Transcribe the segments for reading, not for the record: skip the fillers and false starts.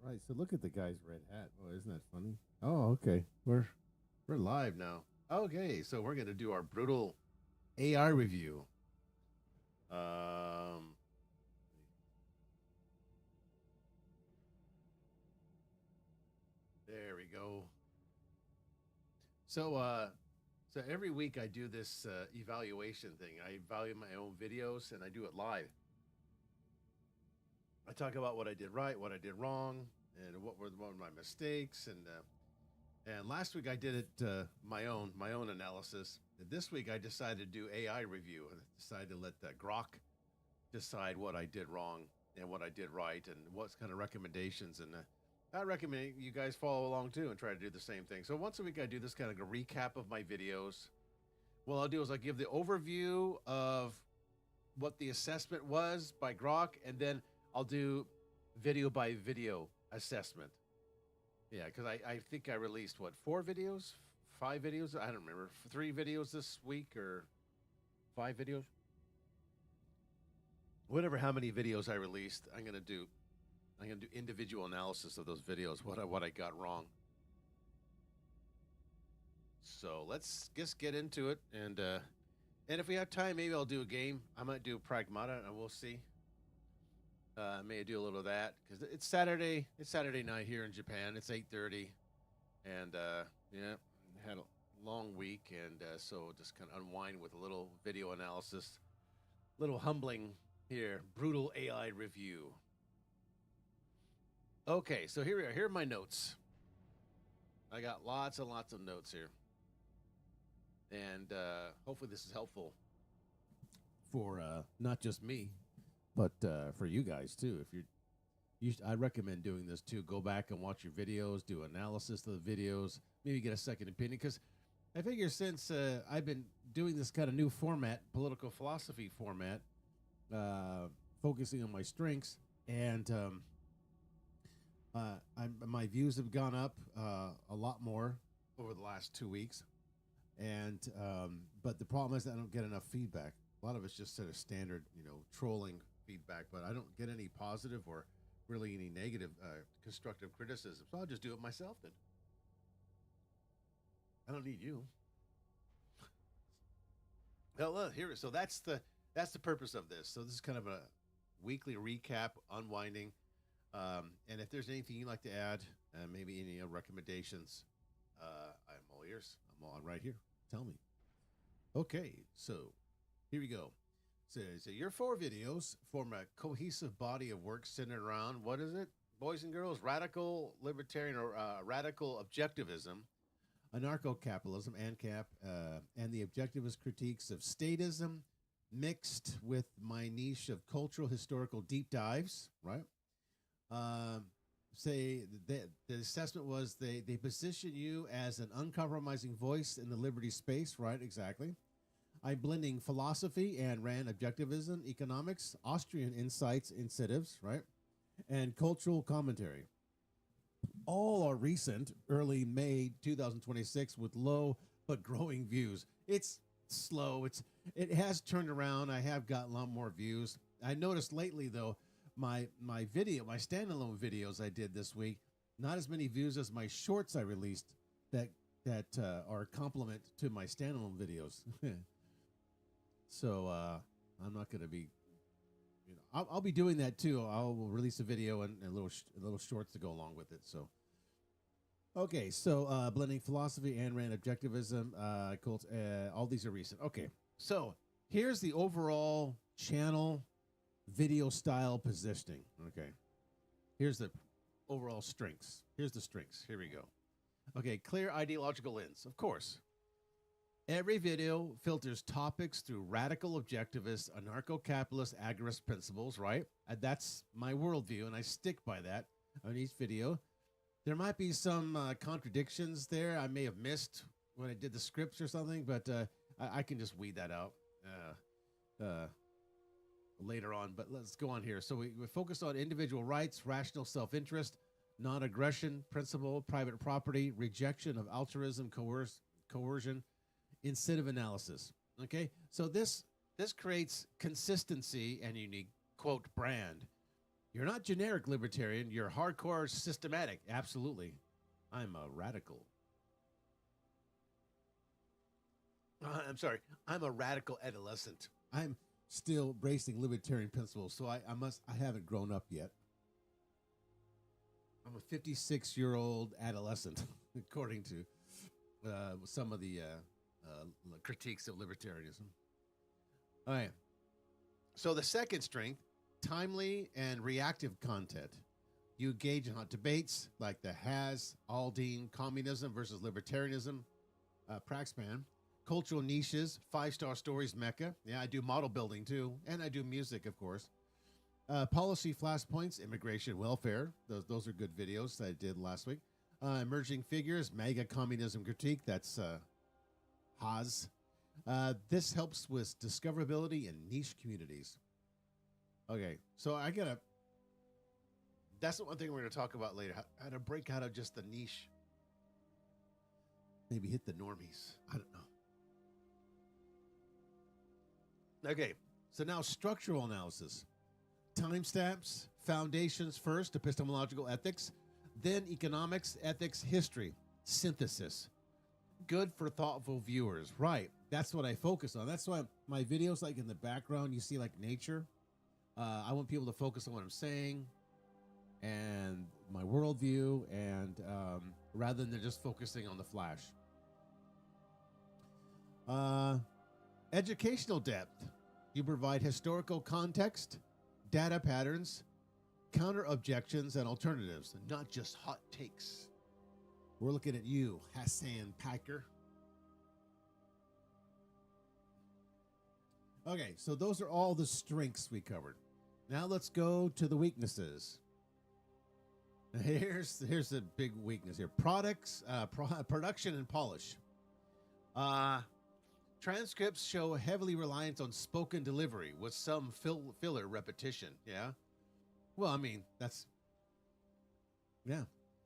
Right. So look at the guy's red hat. Oh, isn't that funny? Oh, okay. We're live now. Okay, so we're gonna do our brutal AI review. There we go. So every week I do this evaluation thing. I evaluate my own videos and I do it live. I talk about what I did right, what I did wrong, and what were my mistakes. And last week I did it my own analysis. And this week I decided to do AI review. I decided to let Grok decide what I did wrong and what I did right, and what kind of recommendations. And I recommend you guys follow along too and try to do the same thing. So once a week I do this kind of a recap of my videos. What I'll do is I give the overview of what the assessment was by Grok, and then I'll do video by video assessment. Yeah, because I think I released, what, 4 videos? 5 videos? I don't remember. 3 videos this week, or 5 videos? Whatever, how many videos I released, I'm gonna do individual analysis of those videos, what I got wrong. So let's just get into it, and if we have time, maybe I'll do a game. I might do Pragmata, and we'll see. May do a little of that because it's Saturday. It's Saturday night here in Japan. It's 8:30, and yeah, had a long week, and so just kind of unwind with a little video analysis, little humbling here. Brutal AI review. Okay, so here we are. Here are my notes. I got lots and lots of notes here, and hopefully this is helpful for not just me, but for you guys too. If I recommend doing this too. Go back and watch your videos, do analysis of the videos, maybe get a second opinion. Because I figure since I've been doing this kind of new format, political philosophy format, focusing on my strengths, and my views have gone up a lot more over the last 2 weeks. And but the problem is I don't get enough feedback. A lot of it's just sort of standard, trolling feedback, but I don't get any positive or really any negative constructive criticism. So I'll just do it myself then. I don't need you. Well, here, so that's the purpose of this. So this is kind of a weekly recap, unwinding, and if there's anything you'd like to add, maybe any recommendations, I'm all ears. I'm all right here. Tell me. Okay, so here we go. So your 4 videos form a cohesive body of work centered around, what is it, boys and girls? Radical libertarian, or radical objectivism, anarcho-capitalism, ancap, and the objectivist critiques of statism, mixed with my niche of cultural historical deep dives, right? Say the assessment was they position you as an uncompromising voice in the liberty space, right? Exactly. I'm blending philosophy and Rand objectivism, economics, Austrian insights, incentives, right? And cultural commentary. All are recent, early May 2026, with low but growing views. It's slow. It has turned around. I have gotten a lot more views. I noticed lately, though, my standalone videos I did this week, not as many views as my shorts I released that are a complement to my standalone videos. So I'm not going to be, I'll be doing that too. I'll release a video and little shorts to go along with it. So, okay, so blending philosophy and Rand objectivism, cult, all these are recent. Okay, so here's the overall channel video style positioning. Okay, here's the overall strengths. Here's the strengths. Here we go. Okay, clear ideological lens, of course. Every video filters topics through radical objectivist, anarcho-capitalist, agorist principles, right? That's my worldview, and I stick by that on each video. There might be some contradictions there I may have missed when I did the scripts or something, but I can just weed that out later on. But let's go on here. So we focus on individual rights, rational self-interest, non-aggression principle, private property, rejection of altruism, coercion, incentive analysis. Okay, so this creates consistency and unique, quote, brand. You're not generic libertarian. You're hardcore systematic. Absolutely. I'm a radical. I'm sorry. I'm a radical adolescent. I'm still bracing libertarian principles, so I haven't grown up yet. I'm a 56-year-old adolescent, according to some of the critiques of libertarianism. All right. So the second strength, timely and reactive content. You engage in hot debates like the Aldine communism versus libertarianism, Praxman. Cultural niches, 5-star stories, mecha. Yeah, I do model building too, and I do music, of course. Policy flashpoints, immigration, welfare. Those are good videos that I did last week. Emerging figures, MAGA Communism critique. That's Haas. This helps with discoverability in niche communities. Okay, so that's the one thing we're going to talk about later. How to break out of just the niche. Maybe hit the normies. I don't know. Okay, so now structural analysis. Timestamps, foundations first, epistemological ethics, then economics, ethics, history, synthesis. Good for thoughtful viewers. Right, that's what I focus on. That's why my videos, like in the background, you see like nature. I want people to focus on what I'm saying and my worldview, and rather than just focusing on the flash. Educational depth. You provide historical context, data patterns, counter objections, and alternatives, and not just hot takes. We're looking at you, Hassan Piker. Okay, so those are all the strengths we covered. Now let's go to the weaknesses. Here's a big weakness here. Production and polish. Transcripts show heavily reliance on spoken delivery with some filler repetition. Yeah. Well, I mean, that's, yeah,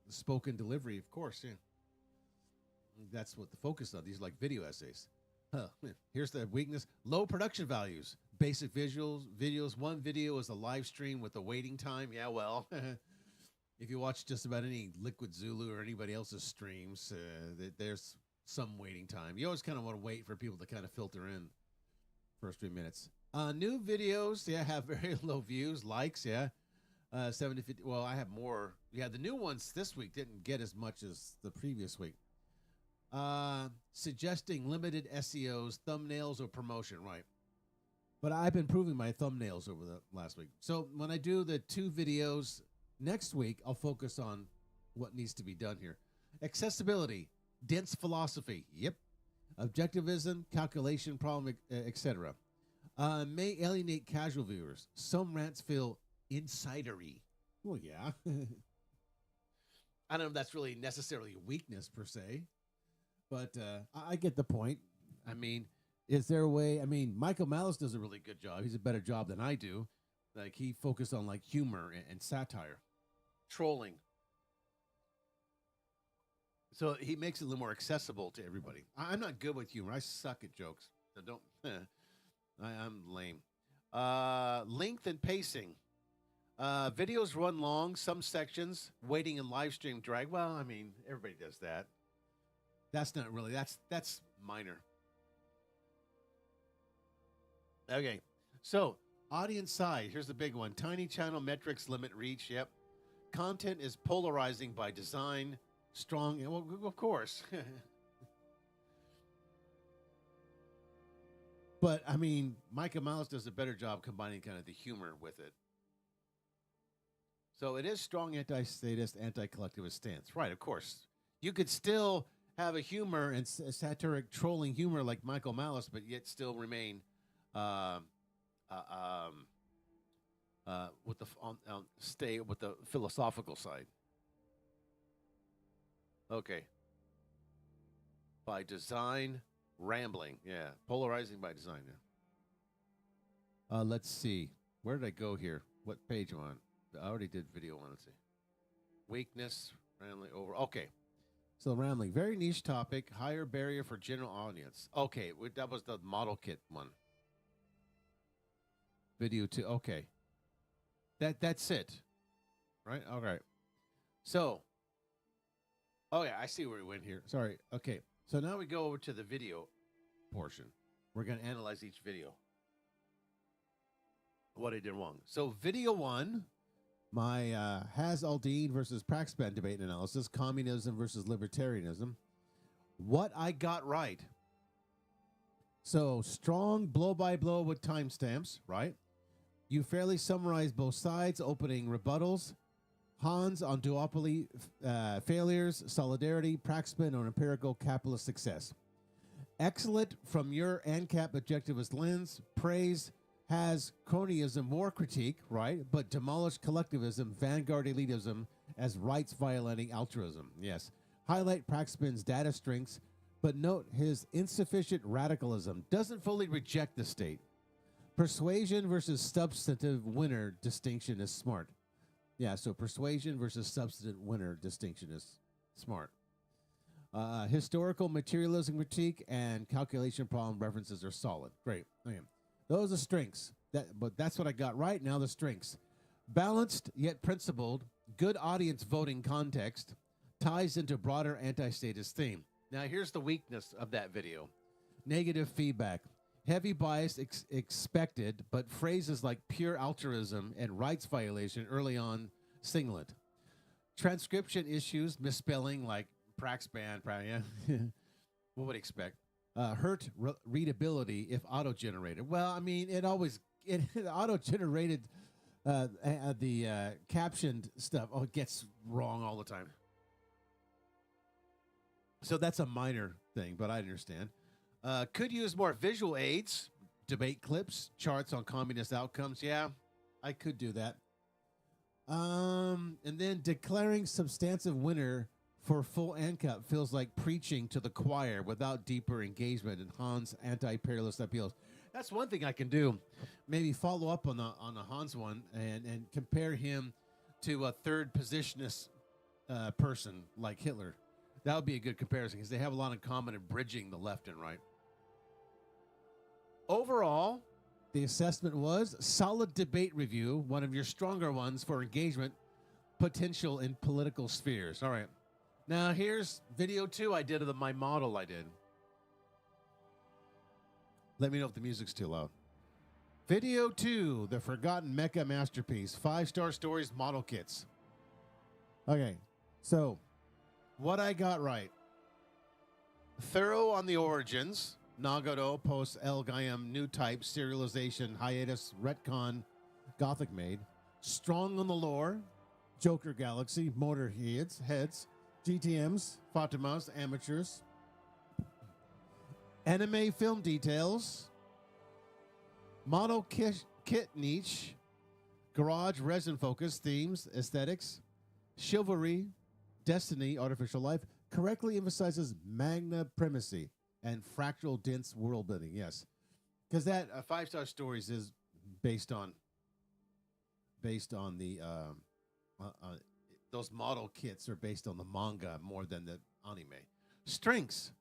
spoken delivery, of course. Yeah. That's what the focus on. These are like video essays. Here's the weakness. Low production values. Basic videos. One video is a live stream with a waiting time. Yeah, well, if you watch just about any Liquid Zulu or anybody else's streams, there's some waiting time. You always kind of want to wait for people to kind of filter in first 3 minutes. New videos, yeah, have very low views, likes, yeah. 7 to 50. Well, I have more. Yeah, the new ones this week didn't get as much as the previous week. Suggesting limited SEOs, thumbnails, or promotion, right? But I've been improving my thumbnails over the last week. So when I do the 2 videos next week, I'll focus on what needs to be done here. Accessibility, dense philosophy, yep. Objectivism, calculation problem, etc. May alienate casual viewers. Some rants feel insidery. Well, yeah. I don't know if that's really necessarily a weakness per se, but I get the point. I mean, is there a way? I mean, Michael Malice does a really good job. He's a better job than I do. Like, he focused on like humor and satire, trolling. So he makes it a little more accessible to everybody. I'm not good with humor. I suck at jokes. So don't. I'm lame. Length and pacing. Videos run long. Some sections waiting in live stream drag. Well, I mean, everybody does that. That's not really. That's minor. Okay. So audience size. Here's the big one. Tiny channel metrics limit reach. Yep. Content is polarizing by design. Strong, well, of course. But, I mean, Micah Malice does a better job combining kind of the humor with it. So it is strong anti-statist, anti-collectivist stance. Right, of course. You could still have a humor and satiric trolling humor like Michael Malice, but yet still remain stay with the philosophical side. Okay. By design, rambling. Yeah. Polarizing by design. Yeah. Let's see. Where did I go here? What page am I on? I already did video one. Let's see. Weakness, rambling over. Okay. So rambling. Very niche topic. Higher barrier for general audience. Okay. That was the model kit one. Video 2. Okay. That's it, right? All right. So, oh yeah, I see where we went here. Sorry. Okay. So now we go over to the video portion. We're going to analyze each video. What I did wrong. So video 1, my Has Aldine versus Praxpan debate and analysis, communism versus libertarianism. What I got right. So strong blow by blow with timestamps, right? You fairly summarize both sides, opening rebuttals. Hans on duopoly failures, solidarity, Praxpan on empirical capitalist success. Excellent from your ANCAP objectivist lens. Praise has cronyism, war critique, right? But demolish collectivism, vanguard elitism as rights violating altruism. Yes. Highlight Praxpan's data strengths, but note his insufficient radicalism. Doesn't fully reject the state. Persuasion versus substantive winner distinction is smart. Yeah, so persuasion versus substantive winner distinction is smart. Historical materialism critique and calculation problem references are solid. Great. Okay. Those are strengths. But that's what I got right. Now the strengths. Balanced yet principled, good audience voting context, ties into broader anti-statist theme. Now here's the weakness of that video. Negative feedback. Heavy bias expected, but phrases like pure altruism and rights violation early on singlet. Transcription issues, misspelling like Praxpan, yeah. What would you expect? Hurt readability if auto-generated. Well, I mean, it auto-generated the captioned stuff. Oh, it gets wrong all the time. So that's a minor thing, but I understand. Could use more visual aids, debate clips, charts on communist outcomes. Yeah, I could do that. And then declaring substantive winner for full ANCAP feels like preaching to the choir without deeper engagement in Hans' anti-imperialist appeals. That's one thing I can do. Maybe follow up on the Hans one and compare him to a third positionist person like Hitler. That would be a good comparison because they have a lot in common in bridging the left and right. Overall, the assessment was solid debate review, one of your stronger ones for engagement potential in political spheres. All right. Now, here's video 2 I did of my model I did. Let me know if the music's too loud. Video 2, the forgotten mecha masterpiece, 5-star stories model kits. Okay, so what I got right. Thorough on the origins. Nagado, post El Gaiam, new type, serialization, hiatus, retcon, Gothic made. Strong on the lore. Joker Galaxy, motor heads, GTMs, Fatimas, amateurs. Anime film details. Model kit niche. Garage resin focus, themes, aesthetics. Chivalry, destiny, artificial life. Correctly emphasizes magna primacy and fractal dense world building. Yes. Because that 5-star stories is based on the those model kits are based on the manga more than the anime. Strengths.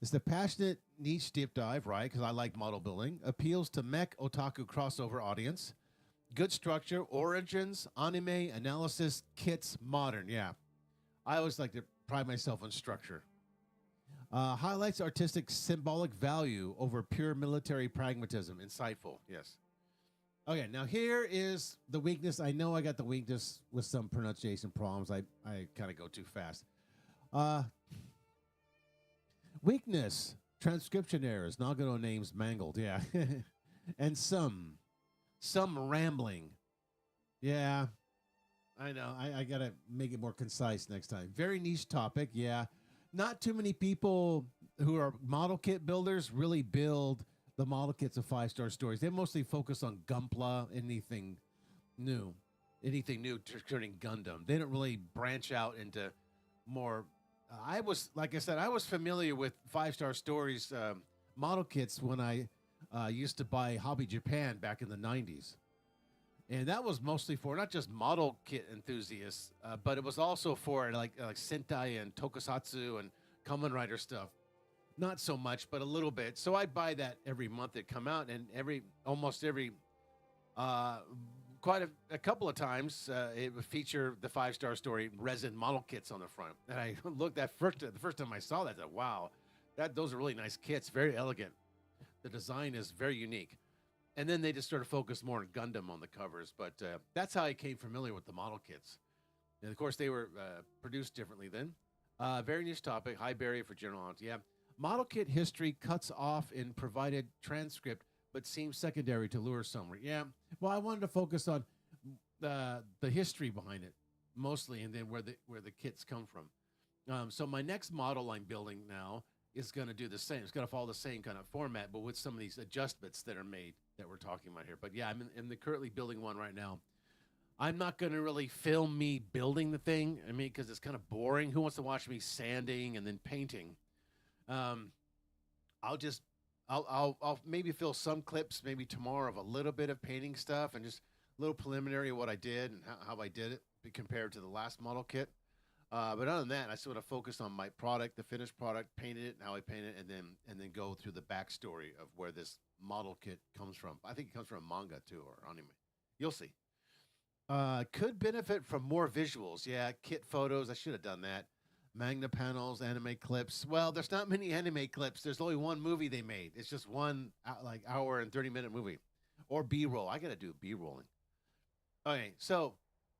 It's the passionate niche deep dive, right? Because I like model building. Appeals to mech otaku crossover audience. Good structure. Origins, anime, analysis, kits, modern. Yeah. I always like to pride myself on structure. Highlights artistic symbolic value over pure military pragmatism. Insightful. Yes. Okay, now here is the weakness. I know I got the weakness with some pronunciation problems. I kind of go too fast. Weakness, transcription errors, Nagano names mangled, yeah. And some rambling. Yeah, I know. I got to make it more concise next time. Very niche topic, yeah. Not too many people who are model kit builders really build the model kits of 5-star stories. They mostly focus on Gunpla, anything new turning Gundam. They don't really branch out into more. Like I said, I was familiar with 5-star stories model kits when I used to buy Hobby Japan back in the 90s. And that was mostly for not just model kit enthusiasts, but it was also for like Sentai and Tokusatsu and Kamen Rider stuff. Not so much, but a little bit. So I buy that every month it come out, and almost every quite a couple of times, it would feature the 5-star story resin model kits on the front. And I looked at the first time I saw that, I thought, wow, those are really nice kits, very elegant. The design is very unique. And then they just sort of focused more on Gundam on the covers. But that's how I became familiar with the model kits. And, of course, they were produced differently then. Very niche topic, high barrier for general audience. Yeah. Model kit history cuts off in provided transcript, but seems secondary to lure summary. Yeah. Well, I wanted to focus on the history behind it mostly, and then where the kits come from. So my next model I'm building now is going to do the same. It's going to follow the same kind of format, but with some of these adjustments that are made that we're talking about here. But yeah, I'm in the currently building one right now. I'm not going to really film me building the thing. I mean, because it's kind of boring. Who wants to watch me sanding and then painting? I'll maybe fill some clips maybe tomorrow of a little bit of painting stuff and just a little preliminary of what I did and how I did it compared to the last model kit. But other than that, I sort of focused on my product, the finished product, painted it, and how I painted it, and then go through the backstory of where this model kit comes from. I think it comes from a manga too, or anime. You'll see. Could benefit from more visuals. Yeah, kit photos. I should have done that. Magna panels, anime clips. Well, there's not many anime clips. There's only one movie they made. It's just one like hour and 30-minute movie, or B-roll. I got to do B-rolling. Okay, so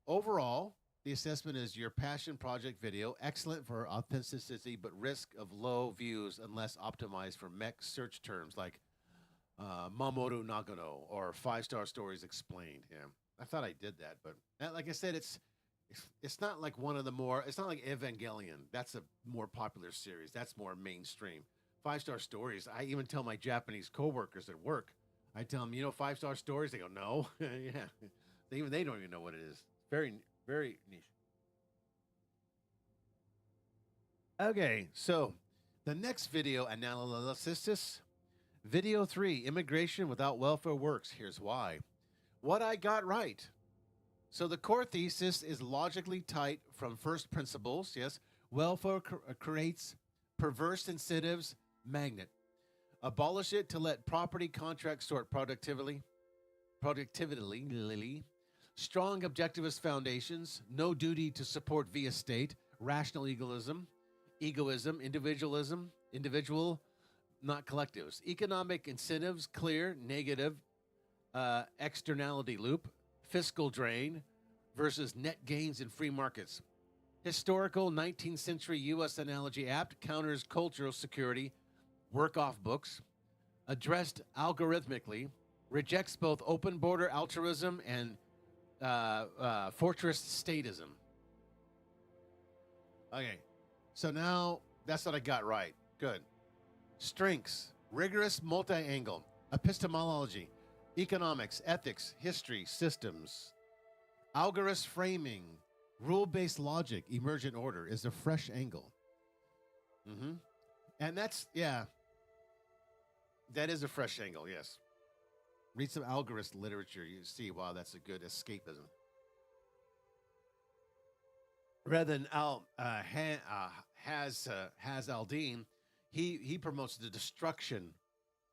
overall, the assessment is your passion project video, excellent for authenticity, but risk of low views unless optimized for mech search terms like Mamoru Nagano or 5-star stories explained. Yeah, I thought I did that, but like I said, it's not like one of the more. It's not like Evangelion. That's a more popular series. That's more mainstream. 5-star stories. I even tell my Japanese coworkers at work. I tell them, 5-star stories. They go, no, yeah. They don't even know what it is. Very, very niche. Okay, so the next video analysis. Video 3, immigration without welfare works. Here's why. What I got right. So the core thesis is logically tight from first principles. Yes, welfare creates perverse incentives. Magnet. Abolish it to let property contracts sort productively. Strong objectivist foundations. No duty to support via state. Rational egoism, individual, not collectives. Economic incentives, clear, negative, externality loop, fiscal drain versus net gains in free markets. Historical 19th century U.S. analogy apt counters cultural security, work off books, addressed algorithmically, rejects both open border altruism and fortress statism. Okay, so now that's what I got right. Good. Strengths, rigorous multi-angle, epistemology, economics, ethics, history, systems, algorist framing, rule-based logic, emergent order is a fresh angle. And that's, yeah, that is a fresh angle, yes. Read some algorist literature. You see, wow, that's a good escapism. Rather than Has Aldine, he promotes the destruction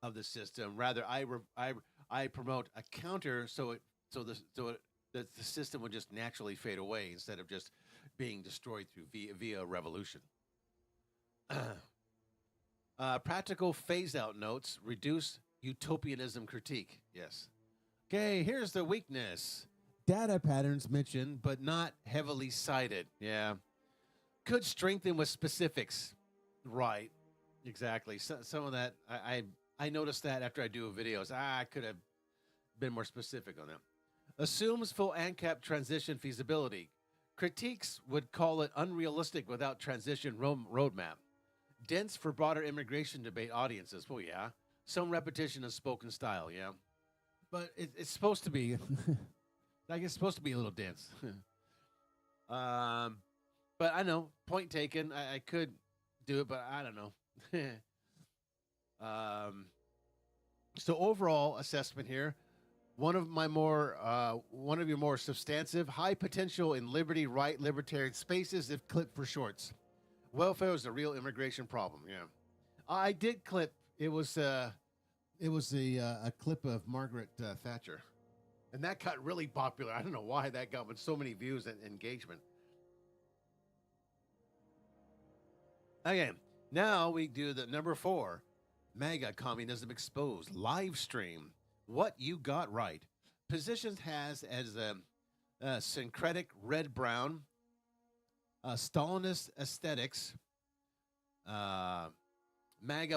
of the system. Rather, I promote a counter so the system would just naturally fade away instead of just being destroyed through via revolution. Practical phase-out notes, reduce utopianism critique. Yes. Okay, here's the weakness. Data patterns mentioned, but not heavily cited. Yeah. Could strengthen with specifics. Right. Exactly. So, some of that, I noticed that after I do videos. I could have been more specific on that. Assumes full ANCAP transition feasibility. Critiques would call it unrealistic without transition roadmap. Dense for broader immigration debate audiences. Well, yeah. Some repetition of spoken style, yeah. But it's supposed to be, like it's supposed to be a little dense. But I know, point taken. I could do it, but I don't know. So overall assessment here, one of your more substantive, high potential in liberty, right, libertarian spaces if clipped for shorts. Welfare is a real immigration problem. Yeah, I did clip. It was a clip of Margaret Thatcher. And that got really popular. I don't know why that got with so many views and engagement. Okay, now we do the number 4, MAGA Communism Exposed, live stream. What you got right. Positions has as a syncretic red-brown, Stalinist aesthetics, MAGA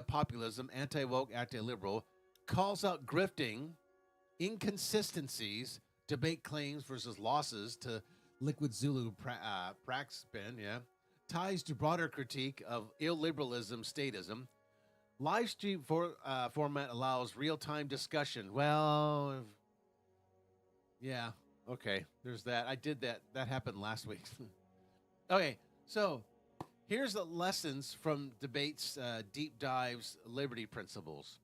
populism, anti-woke, anti-liberal, calls out grifting, inconsistencies, debate claims versus losses to Liquid Zulu praxpin, ties to broader critique of illiberalism, statism. Live stream format allows real-time discussion. Well, yeah, okay, there's that. I did that. That happened last week. Okay, so here's the lessons from debates, deep dives, liberty principles.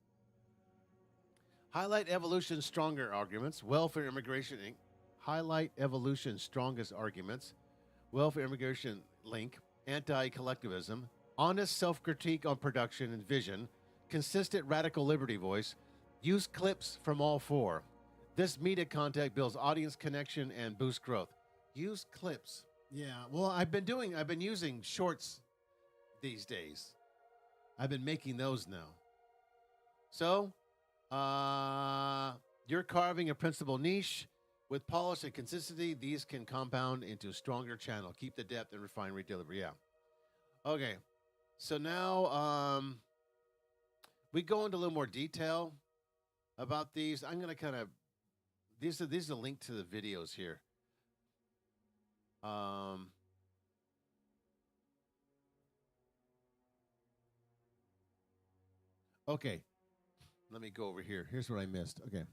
Highlight evolution's stronger arguments. Welfare immigration Inc. Highlight evolution's strongest arguments. Welfare immigration link. Anti-collectivism. Honest self-critique on production and vision. Consistent radical liberty voice. Use clips from all 4. This media content builds audience connection and boosts growth. Use clips. Yeah, well, I've been using shorts these days. I've been making those now. So, you're carving a principal niche. With polish and consistency, these can compound into a stronger channel. Keep the depth and refinery delivery. Yeah. Okay. So now we go into a little more detail about these. I'm going to kind of, these are the link to the videos here. Okay. Let me go over here. Here's what I missed. Okay.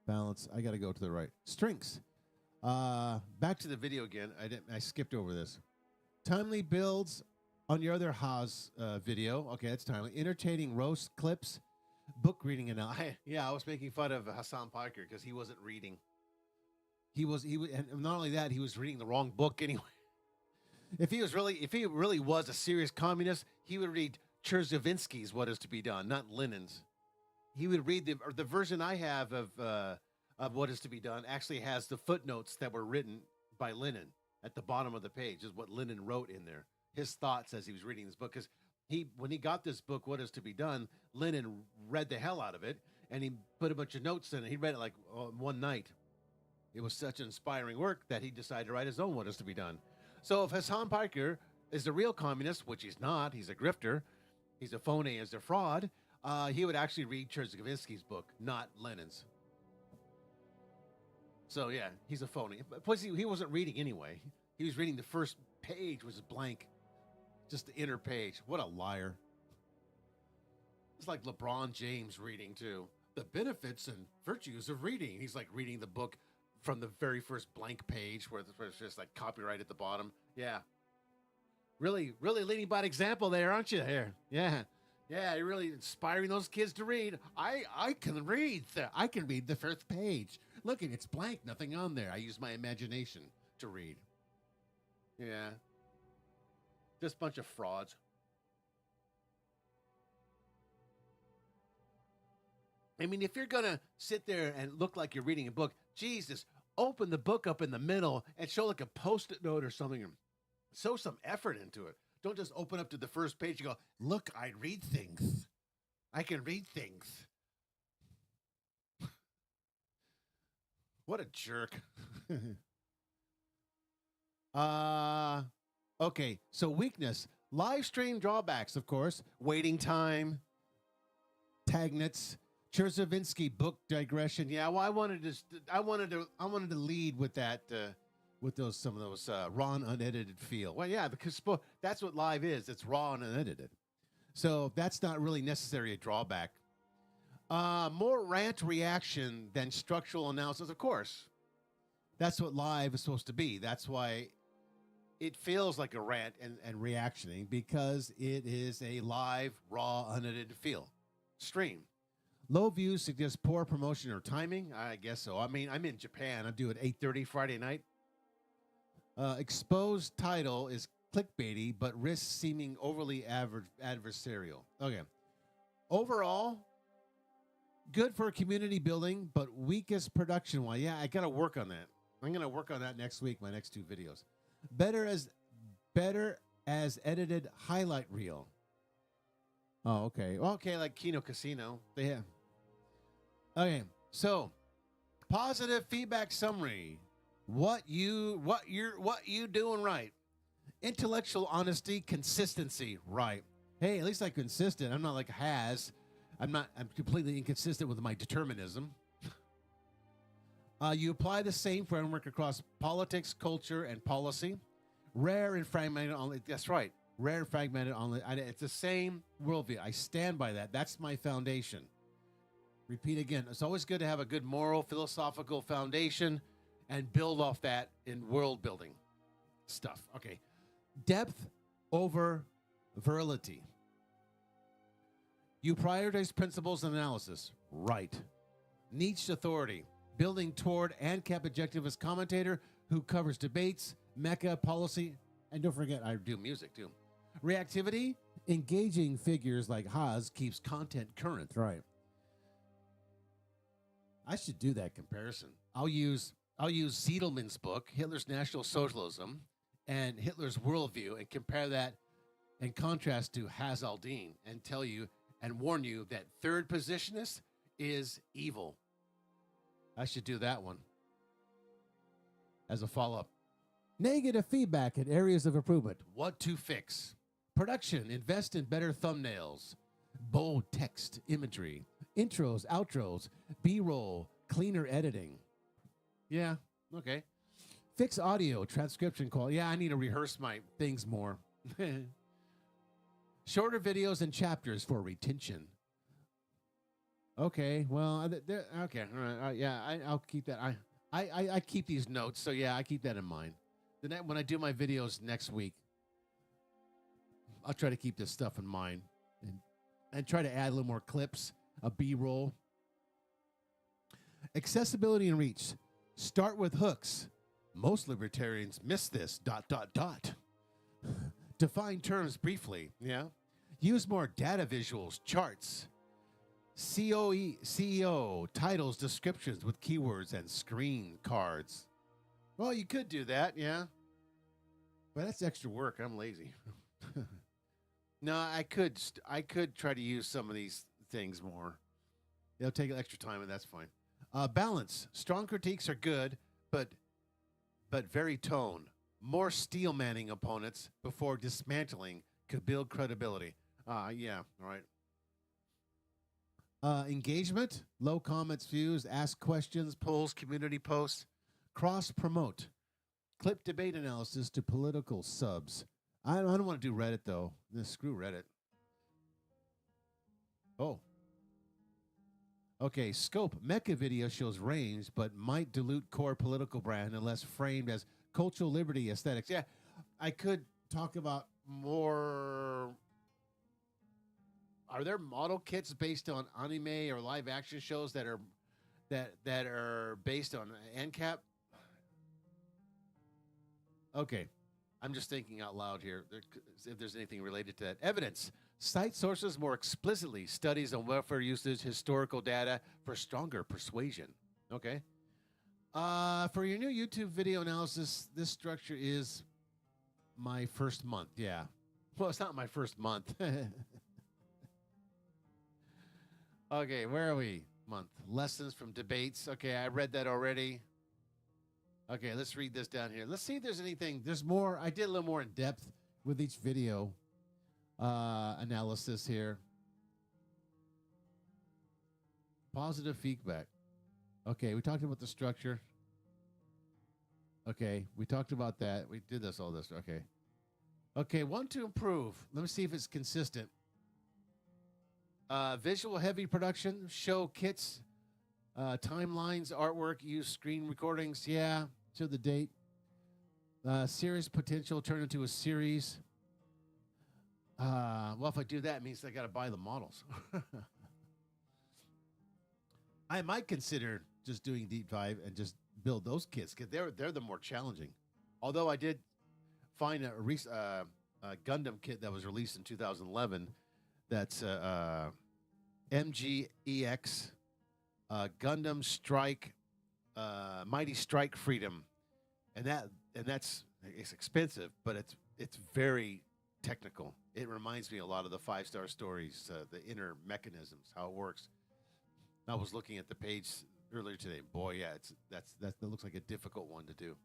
Balance. I got to go to the right. Strengths. Back to the video again. I skipped over this. Timely builds on your other Haas video. Okay, that's timely. Entertaining roast clips. Book reading and I was making fun of Hassan Piker because he wasn't reading. He was, and not only that, he was reading the wrong book anyway. If he really was a serious communist, he would read Cherzovinsky's What Is to Be Done, not Lenin's. He would read the version I have of What Is to Be Done actually has the footnotes that were written by Lenin at the bottom of the page, is what Lenin wrote in there. His thoughts as he was reading this book. Because when he got this book, What Is to Be Done, Lenin read the hell out of it, and he put a bunch of notes in it. He read it like one night. It was such an inspiring work that he decided to write his own What Is to Be Done. So if Hassan Piker is a real communist, which he's not, he's a grifter, he's a phony, he's a fraud, he would actually read Cherzovinsky's book, not Lenin's. So yeah, he's a phony. Plus, he wasn't reading anyway. He was reading the first page, which was blank. Just the inner page. What a liar. It's like LeBron James reading, too. The benefits and virtues of reading. He's like reading the book from the very first blank page where it's just like copyright at the bottom. Yeah. Really leading by example there, aren't you? Here. Yeah. Yeah, you're really inspiring those kids to read. I can read. I can read the first page. Look, it's blank, nothing on there. I use my imagination to read. Yeah. Just a bunch of frauds. I mean, if you're going to sit there and look like you're reading a book, Jesus, open the book up in the middle and show like a Post-it note or something. Sow some effort into it. Don't just open up to the first page and go, look, I read things. I can read things. What a jerk. Okay, so weakness. Live stream drawbacks, of course. Waiting time. Tagnets. Cherzovinsky book digression. Yeah, well, I wanted to lead with that, with some of those raw and unedited feel. Well, yeah, because that's what live is. It's raw and unedited. So that's not really necessarily a drawback. More rant reaction than structural analysis, of course. That's what live is supposed to be. That's why it feels like a rant and reactioning, because it is a live, raw, unedited feel. Stream. Low views suggest poor promotion or timing. I guess so. I mean, I'm in Japan. I'm doing 8:30 Friday night. Exposed title is clickbaity, but risks seeming overly adversarial. Okay. Overall, Good for community building, but weakest production-wise. Yeah, I got to work on that. I'm going to work on that next week, my next 2 videos. Better as edited highlight reel. Oh, okay. Well, Okay, like Kino Casino. yeah. Okay, so positive feedback summary. What you doing right? Intellectual honesty, consistency, right? Hey, at least I'm consistent. I'm not like I'm completely inconsistent with my determinism. You apply the same framework across politics, culture, and policy. Rare and fragmented only. That's right. Rare and fragmented only. It's the same worldview. I stand by that. That's my foundation. Repeat again. It's always good to have a good moral, philosophical foundation and build off that in world building stuff. Okay. Depth over virility. You prioritize principles and analysis. Right. Niche authority. Building toward ancap Objectivist commentator who covers debates, mecha, policy, and don't forget, I do music too. Reactivity. Engaging figures like Haas keeps content current. Right. I should do that comparison. I'll use Siedelman's book, Hitler's National Socialism, and Hitler's Worldview, and compare that in contrast to Hazaldine, and tell you and warn you that third positionist is evil. I should do that one as a follow-up. Negative feedback and areas of improvement. What to fix. Production. Invest in better thumbnails, bold text, imagery, intros, outros, B-roll, cleaner editing. Yeah, okay. Fix audio, transcription quality. Yeah, I need to rehearse my things more. Shorter videos and chapters for retention. Okay, well, okay, all right, yeah, I'll keep that. I keep these notes, so yeah, I keep that in mind. Then when I do my videos next week, I'll try to keep this stuff in mind and try to add a little more clips, a B-roll. Accessibility and reach. Start with hooks. Most libertarians miss this, ... Define terms briefly. Yeah. Use more data visuals, charts. CEO, titles, descriptions with keywords and screen cards. Well, you could do that, yeah. But that's extra work. I'm lazy. No, I could try to use some of these things more. It'll take extra time, and that's fine. Balance. Strong critiques are good, but very tone. More steel manning opponents before dismantling could build credibility. Yeah, all right. Engagement. Low comments, views, ask questions, polls, community posts. Cross-promote. Clip debate analysis to political subs. I don't want to do Reddit, though. Screw Reddit. Oh. Okay, scope. Mecha video shows range, but might dilute core political brand unless framed as cultural liberty aesthetics. Yeah, I could talk about more. Are there model kits based on anime or live action shows that are based on ancap? Okay, I'm just thinking out loud here. If there's anything related to that. Evidence. Cite sources more explicitly. Studies on welfare usage, historical data for stronger persuasion. Okay. For your new YouTube video analysis, this structure is my first month. Yeah. Well, it's not my first month. Okay, where are we? Month. Lessons from debates. Okay, I read that already. Okay, let's read this down here. Let's see if there's anything. There's more. I did a little more in depth with each video analysis here. Positive feedback. Okay, we talked about the structure. Okay, we talked about that. We did all this. Okay. Okay, want to improve. Let me see if it's consistent. Visual heavy production, show kits, timelines, artwork, use screen recordings. Yeah, show the date. Series potential, turn into a series. Well, if I do that, it means I got to buy the models. I might consider just doing deep dive and just build those kits because they're the more challenging. Although I did find a Gundam kit that was released in 2011 that's MGEX Gundam Strike, Mighty Strike Freedom, and that's it's expensive, but it's very technical. It reminds me a lot of the 5-star stories, the inner mechanisms, how it works. I was looking at the page earlier today. Boy, yeah, that looks like a difficult one to do.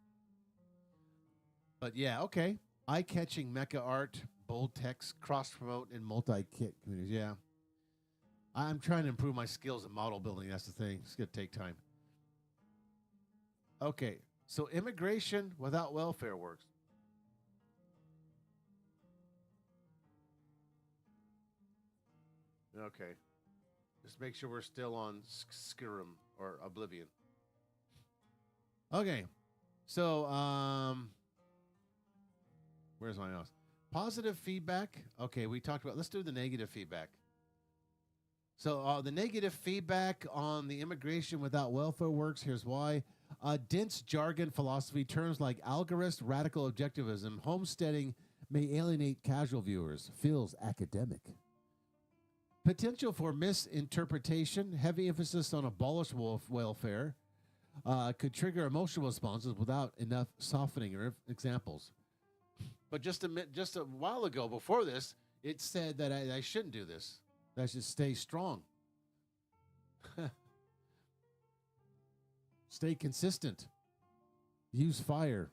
But yeah, okay. Eye-catching mecha art, bold text, cross-promote, and multi-kit communities. Yeah. I'm trying to improve my skills in model building. That's the thing. It's going to take time. Okay. So immigration without welfare works. Okay. Just make sure we're still on Skyrim or Oblivion. Okay. So, where's my mouse? Positive feedback. Okay, we talked about, let's do the negative feedback. So the negative feedback on the immigration without welfare works. Here's why. Dense jargon philosophy, terms like algorist, radical objectivism, homesteading may alienate casual viewers. Feels academic. Potential for misinterpretation, heavy emphasis on abolish welfare, could trigger emotional responses without enough softening or examples. But just a while ago, before this, it said that I shouldn't do this. That I should stay strong. Stay consistent. Use fire.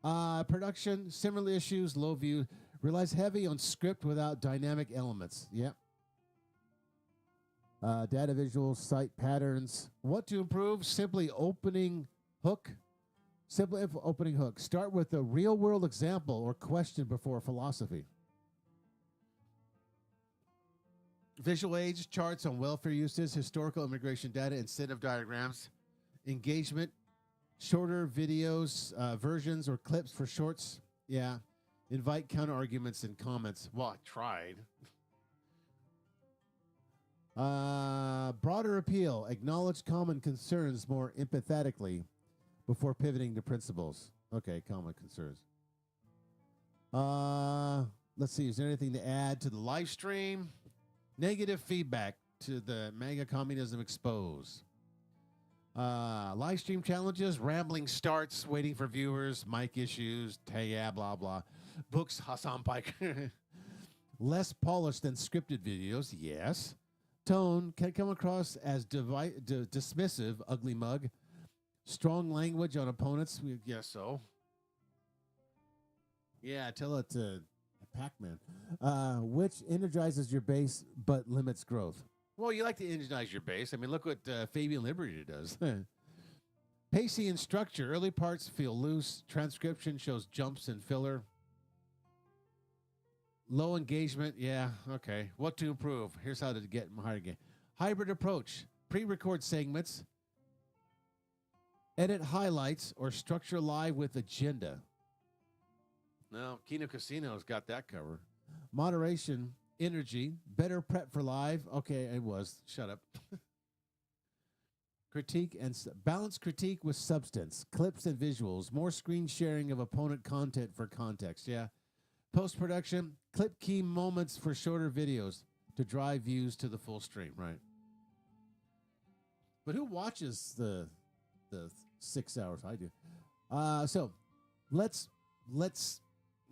Production, similar issues, low view. Relies heavy on script without dynamic elements. Yep. Data visuals, site patterns. What to improve? Simply opening hook. Simply opening hook. Start with a real-world example or question before philosophy. Visual aids, charts on welfare uses, historical immigration data, incentive diagrams, engagement, shorter videos, versions or clips for shorts. Yeah. Invite counter-arguments and comments. Well, I tried. Broader appeal. Acknowledge common concerns more empathetically before pivoting to principles. Okay, common concerns. Let's see. Is there anything to add to the live stream? Negative feedback to the MAGA Communism Exposed. Live stream challenges, rambling starts, waiting for viewers, mic issues, yeah, blah, blah. Books, Hassan Pike. Less polished than scripted videos, yes. Tone can come across as dismissive, ugly mug. Strong language on opponents, we guess so. Yeah, tell it to Pac-Man. Which energizes your base but limits growth. Well, you like to energize your base. I mean, look what Fabian Liberty does. Pacing and structure. Early parts feel loose. Transcription shows jumps and filler. Low engagement. Yeah, okay. What to improve? Here's how to get higher again. Hybrid approach. Pre-record segments. Edit highlights or structure live with agenda. No, Kino Casino's got that covered. Moderation, energy, better prep for live. Okay, it was. Shut up. Critique and balance critique with substance, clips and visuals, more screen sharing of opponent content for context. Yeah. Post-production, clip key moments for shorter videos to drive views to the full stream. Right. But who watches the 6 hours? I do. So let's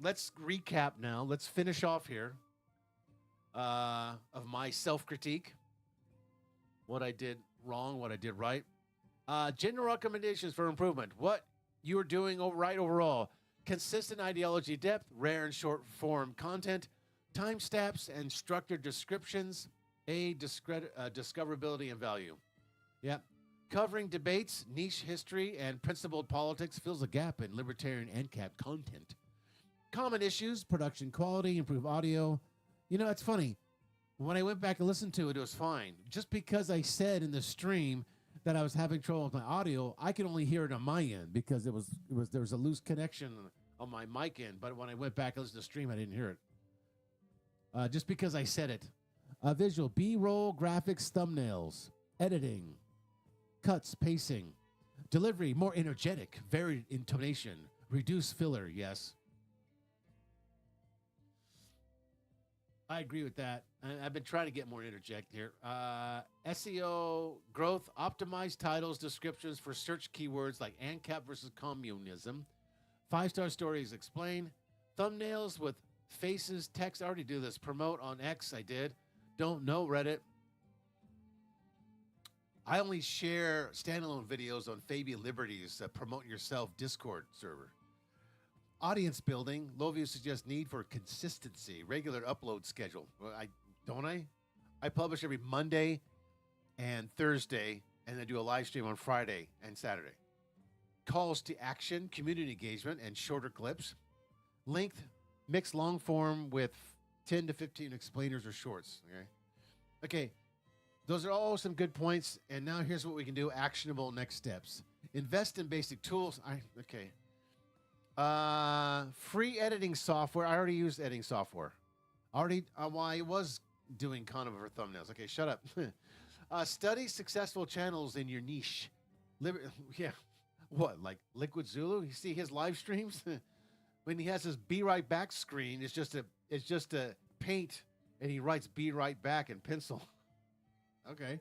recap now. Let's finish off here of my self-critique. What I did wrong, what I did right. General recommendations for improvement. What you are doing right overall. Consistent ideology depth, rare and short form content, time stamps and structured descriptions, discoverability and value. Yep. Covering debates, niche history, and principled politics fills a gap in libertarian ancap content. Common issues, production quality, improve audio. You know, it's funny. When I went back and listened to it, it was fine. Just because I said in the stream that I was having trouble with my audio, I could only hear it on my end because there was a loose connection on my mic end. But when I went back and listened to the stream, I didn't hear it. Just because I said it. Visual, B-roll, graphics, thumbnails, editing, cuts, pacing, delivery, more energetic, varied intonation, reduce filler, yes. I agree with that. I've been trying to get more interject here. SEO growth, optimized titles, descriptions for search keywords like ANCAP versus communism. 5-star stories explain. Thumbnails with faces, text. I already do this. Promote on X. I did. Don't know Reddit. I only share standalone videos on Fabi Liberty's Promote Yourself Discord server. Audience building. Low view suggests need for consistency. Regular upload schedule. Well, I publish every Monday and Thursday, and then do a live stream on Friday and Saturday. Calls to action, community engagement, and shorter clips. Length, mixed long form with 10 to 15 explainers or shorts. Okay. Those are all some good points. And now here's what we can do. Actionable next steps. Invest in basic tools. Free editing software. I already used editing software. I was doing conifer thumbnails. Okay, shut up. Study successful channels in your niche. What, like Liquid Zulu? You see his live streams? When he has his Be Right Back screen, it's just a paint, and he writes Be Right Back in pencil. Okay.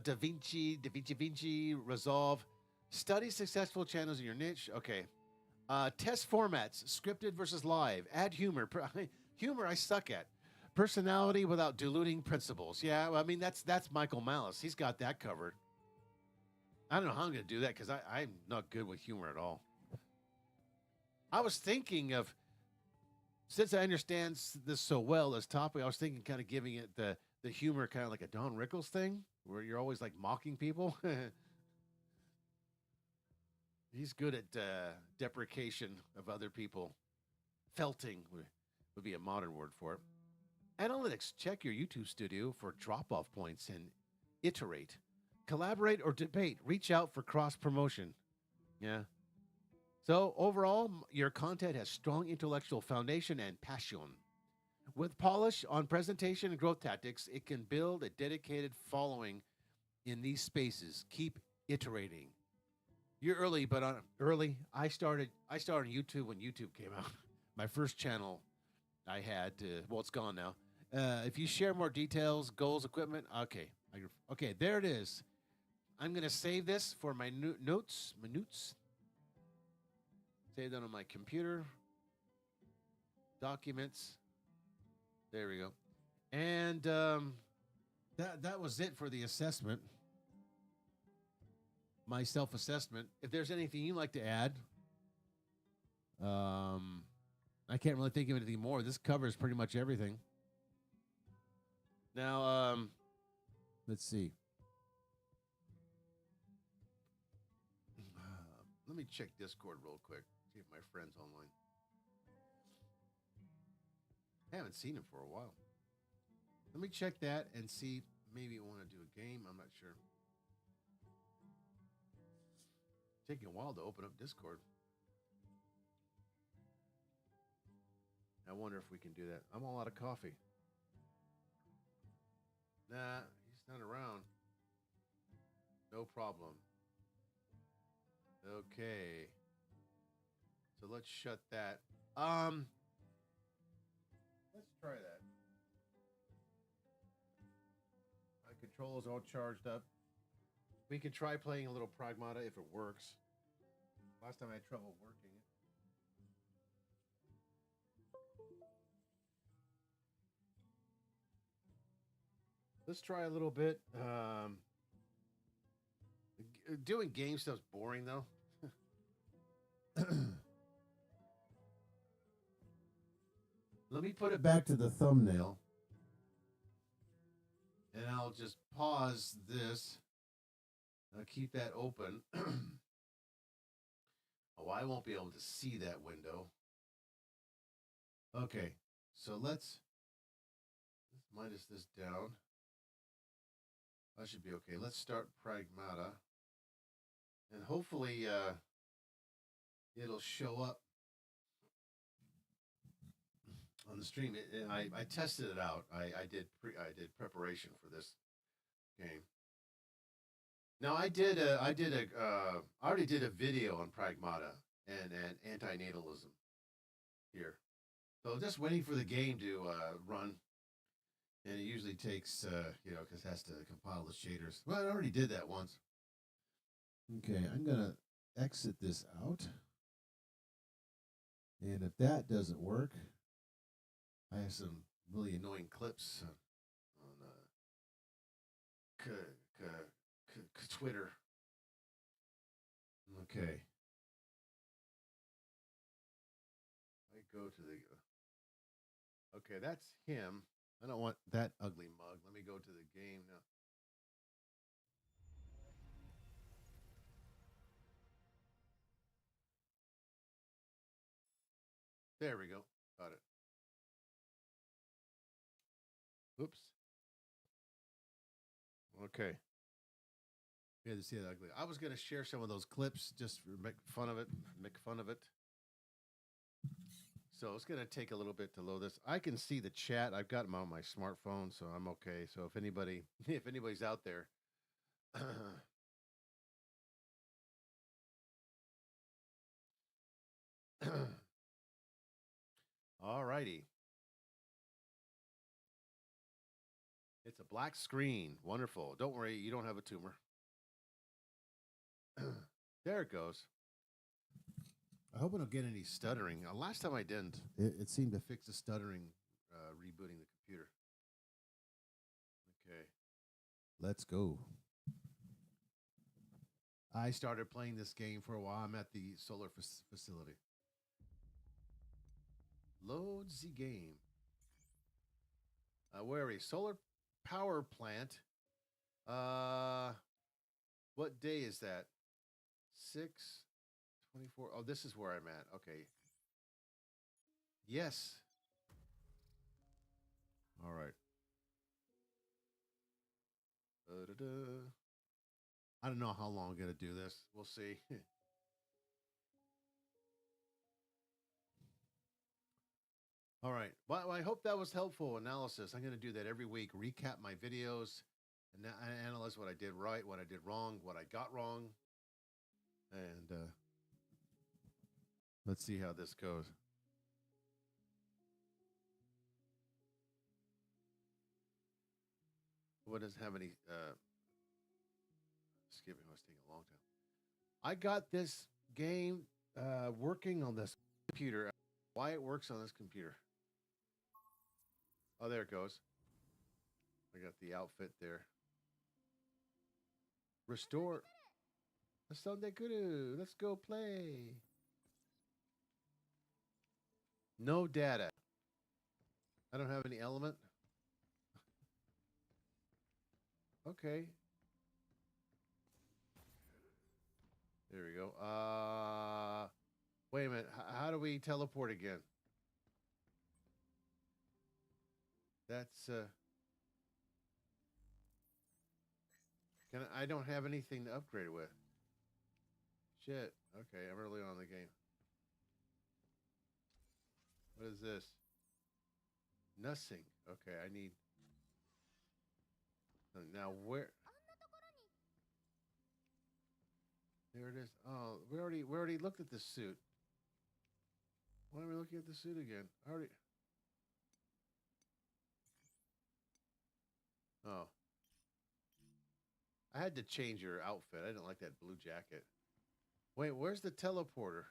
DaVinci, Resolve. Study successful channels in your niche. Okay. Test formats, scripted versus live. Add humor. Humor I suck at. Personality without diluting principles. Yeah, well, I mean, that's Michael Malice. He's got that covered. I don't know how I'm going to do that because I'm not good with humor at all. I was thinking of, since I understand this so well, this topic, I was thinking kind of giving it the humor kind of like a Don Rickles thing, where you're always like mocking people. He's good at deprecation of other people. Felting would be a modern word for it. Analytics. Check your YouTube studio for drop-off points and iterate. Collaborate or debate. Reach out for cross-promotion. Yeah. So overall, your content has strong intellectual foundation and passion. With polish on presentation and growth tactics, it can build a dedicated following in these spaces. Keep iterating. You're early, but I started YouTube when YouTube came out. My first channel I had, it's gone now. If you share more details, goals, equipment, okay, there it is. I'm going to save this for my notes. Save that on my computer. Documents. There we go. And that was it for the assessment. My self-assessment. If there's anything you'd like to add, I can't really think of anything more. This covers pretty much everything. Now, let's see. Let me check Discord real quick. See if my friend's online. I haven't seen him for a while. Let me check that and see. Maybe I want to do a game. I'm not sure. Taking a while to open up Discord. I wonder if we can do that. I'm all out of coffee. Nah, he's not around. No problem. Okay. So let's shut that. Let's try that. My controller's all charged up. We can try playing a little Pragmata if it works. Last time I had trouble working it. Let's try a little bit. Doing game stuff's boring though. Let me put it back to the thumbnail. And I'll just pause this. I'll keep that open. Oh, I won't be able to see that window. Okay, so let's minus this down. That should be okay. Let's start Pragmata. And hopefully it'll show up on the stream. I tested it out. I did preparation for this game. Now I already did a video on Pragmata and antinatalism here. So just waiting for the game to run. And it usually takes, because it has to compile the shaders. Well, I already did that once. Okay, I'm going to exit this out. And if that doesn't work, I have some really annoying clips on Twitter. okay. I go to the. Okay, that's him. I don't want that ugly mug. Let me go to the game now. There we go. Got it. Oops. Okay. We had to see that ugly. I was going to share some of those clips just for make fun of it. So it's going to take a little bit to load this. I can see the chat. I've got them on my smartphone, so I'm okay. So if anybody's out there, all righty. It's a black screen. Wonderful. Don't worry, you don't have a tumor. There it goes. I hope I don't get any stuttering. Last time I didn't. It seemed to fix the stuttering rebooting the computer. Okay. Let's go. I started playing this game for a while. I'm at the solar facility. Load the game. Where are we? Solar power plant. What day is that? 6/24. Oh, this is where I'm at. Okay. Yes. All right. I don't know how long I'm going to do this. We'll see. All right. Well, I hope that was helpful analysis. I'm going to do that every week. Recap my videos and analyze what I did right, what I did wrong, what I got wrong. And let's see how this goes. What doesn't have any skipping was taking a long time. I got this game working on this computer. Why it works on this computer. Oh, there it goes. I got the outfit there. Restore. Let's go play. No data. I don't have any element. Okay. There we go. Wait a minute. How do we teleport again? That's I don't have anything to upgrade it with. Shit. Okay, I'm early on in the game. What is this? Nothing. Okay, I need. Now where? There it is. Oh, we already looked at this suit. Why are we looking at the suit again? Oh. I had to change your outfit. I didn't like that blue jacket. Wait, where's the teleporter?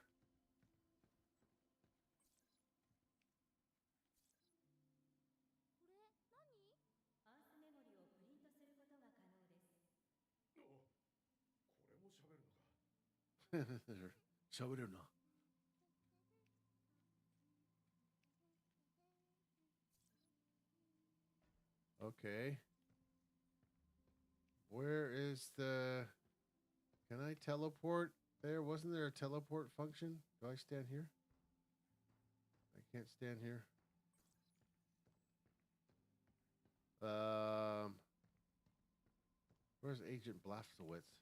Show it or not. Okay. Where is the... Can I teleport there? Wasn't there a teleport function? Do I stand here? I can't stand here. Where's Agent Blafkowitz?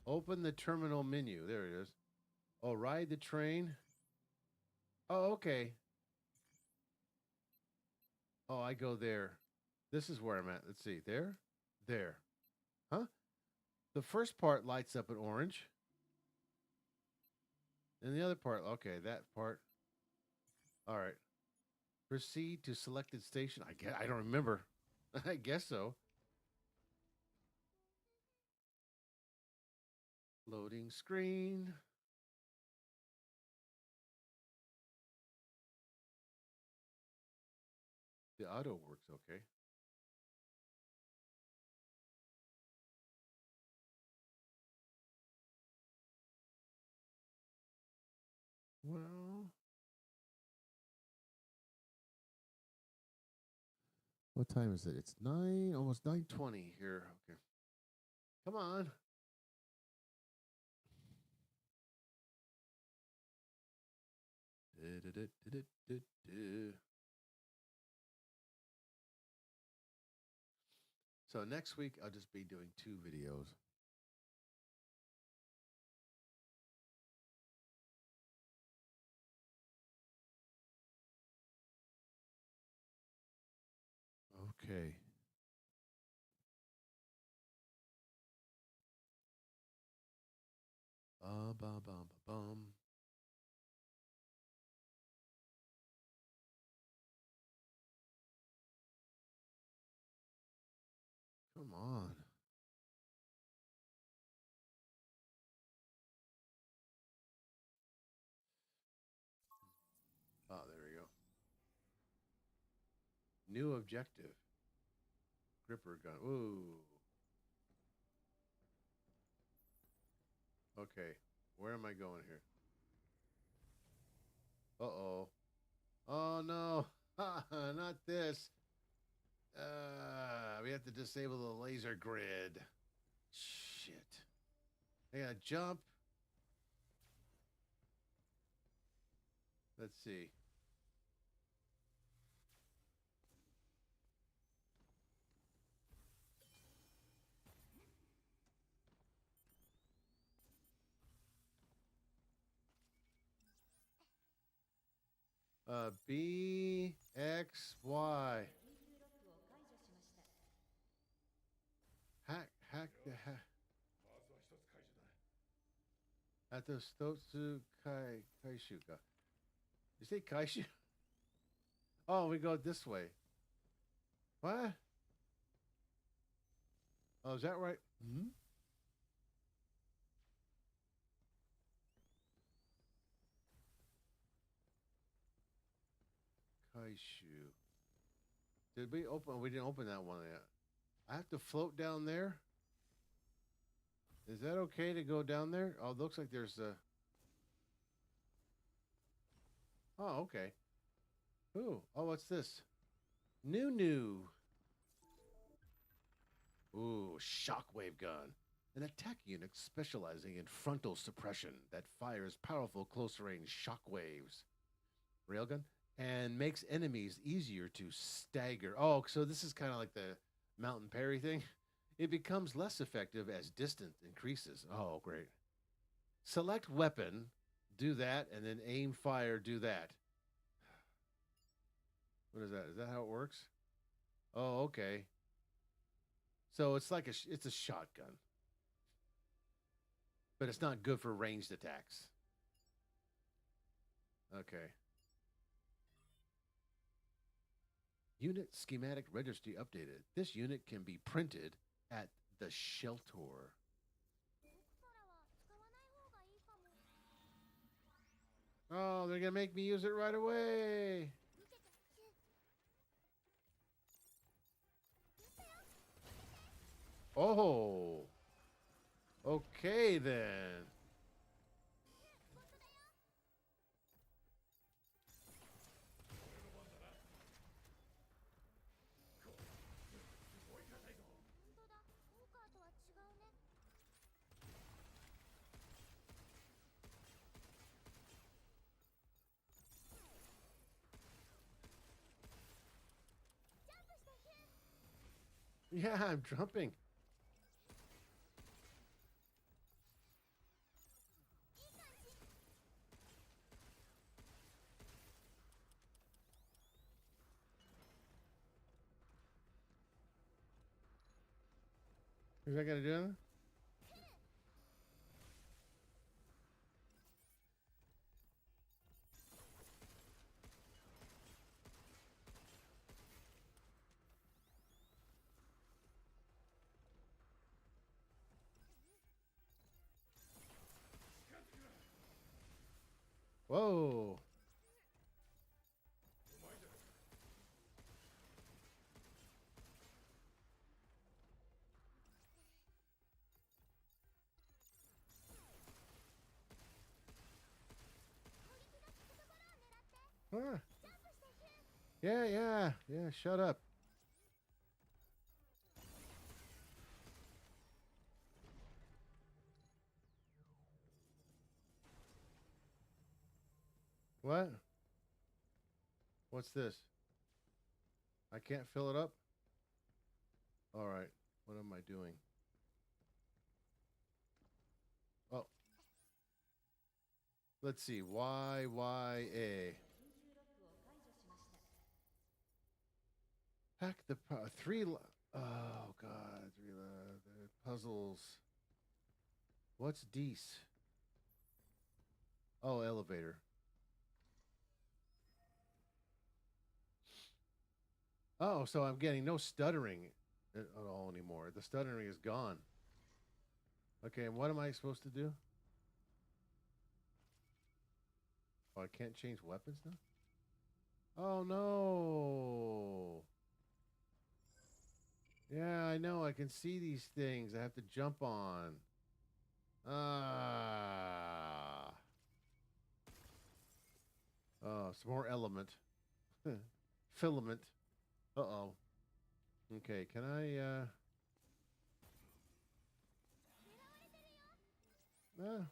Open the terminal menu. There it is. Oh, ride the train. Oh, okay. Oh, I go there. This is where I'm at. Let's see. There? There. Huh? The first part lights up in orange. And the other part, okay, that part. All right. Proceed to selected station. I don't remember. I guess so. Loading screen. The auto works okay. Well, what time is it? It's almost 9:20 here. Okay. Come on. So next week I'll just be doing 2 videos. Okay. Bum, bum, bum, bum. Come on. Oh, there we go. New objective. Gripper gun. Ooh. Okay. Where am I going here? Uh-oh. Oh, no. Not this. We have to disable the laser grid. Shit. I gotta jump. Let's see. B, X, Y. Hack the hack. At the Stotsu Kaishuka. You say Kaishu? Oh, we go this way. What? Oh, is that right? Hmm? Kaishu. Did we open? We didn't open that one yet. I have to float down there? Is that okay to go down there? Oh, it looks like there's a... Oh, okay. Ooh. Oh, what's this? New. Ooh, shockwave gun. An attack unit specializing in frontal suppression that fires powerful close-range shockwaves. Railgun? And makes enemies easier to stagger. Oh, so this is kind of like the mountain parry thing. It becomes less effective as distance increases. Oh, great. Select weapon, do that, and then aim fire, do that. What is that? Is that how it works? Oh, okay. So it's like it's a shotgun. But it's not good for ranged attacks. Okay. Unit schematic registry updated. This unit can be printed at the shelter. Oh, they're going to make me use it right away. Oh. Okay, then. Yeah, I'm jumping. Is that going to do anything? Whoa. Huh. Yeah. Shut up. What? What's this? I can't fill it up? All right. What am I doing? Oh. Let's see. YYA. Pack the three. Oh God, the puzzles. What's Dees? Oh, elevator. Oh, so I'm getting no stuttering at all anymore. The stuttering is gone. Okay, and what am I supposed to do? Oh, I can't change weapons now? Oh, no. Yeah, I know. I can see these things I have to jump on. Ah. Oh, some more element. Filament. Uh-oh. Okay, can I, Ah.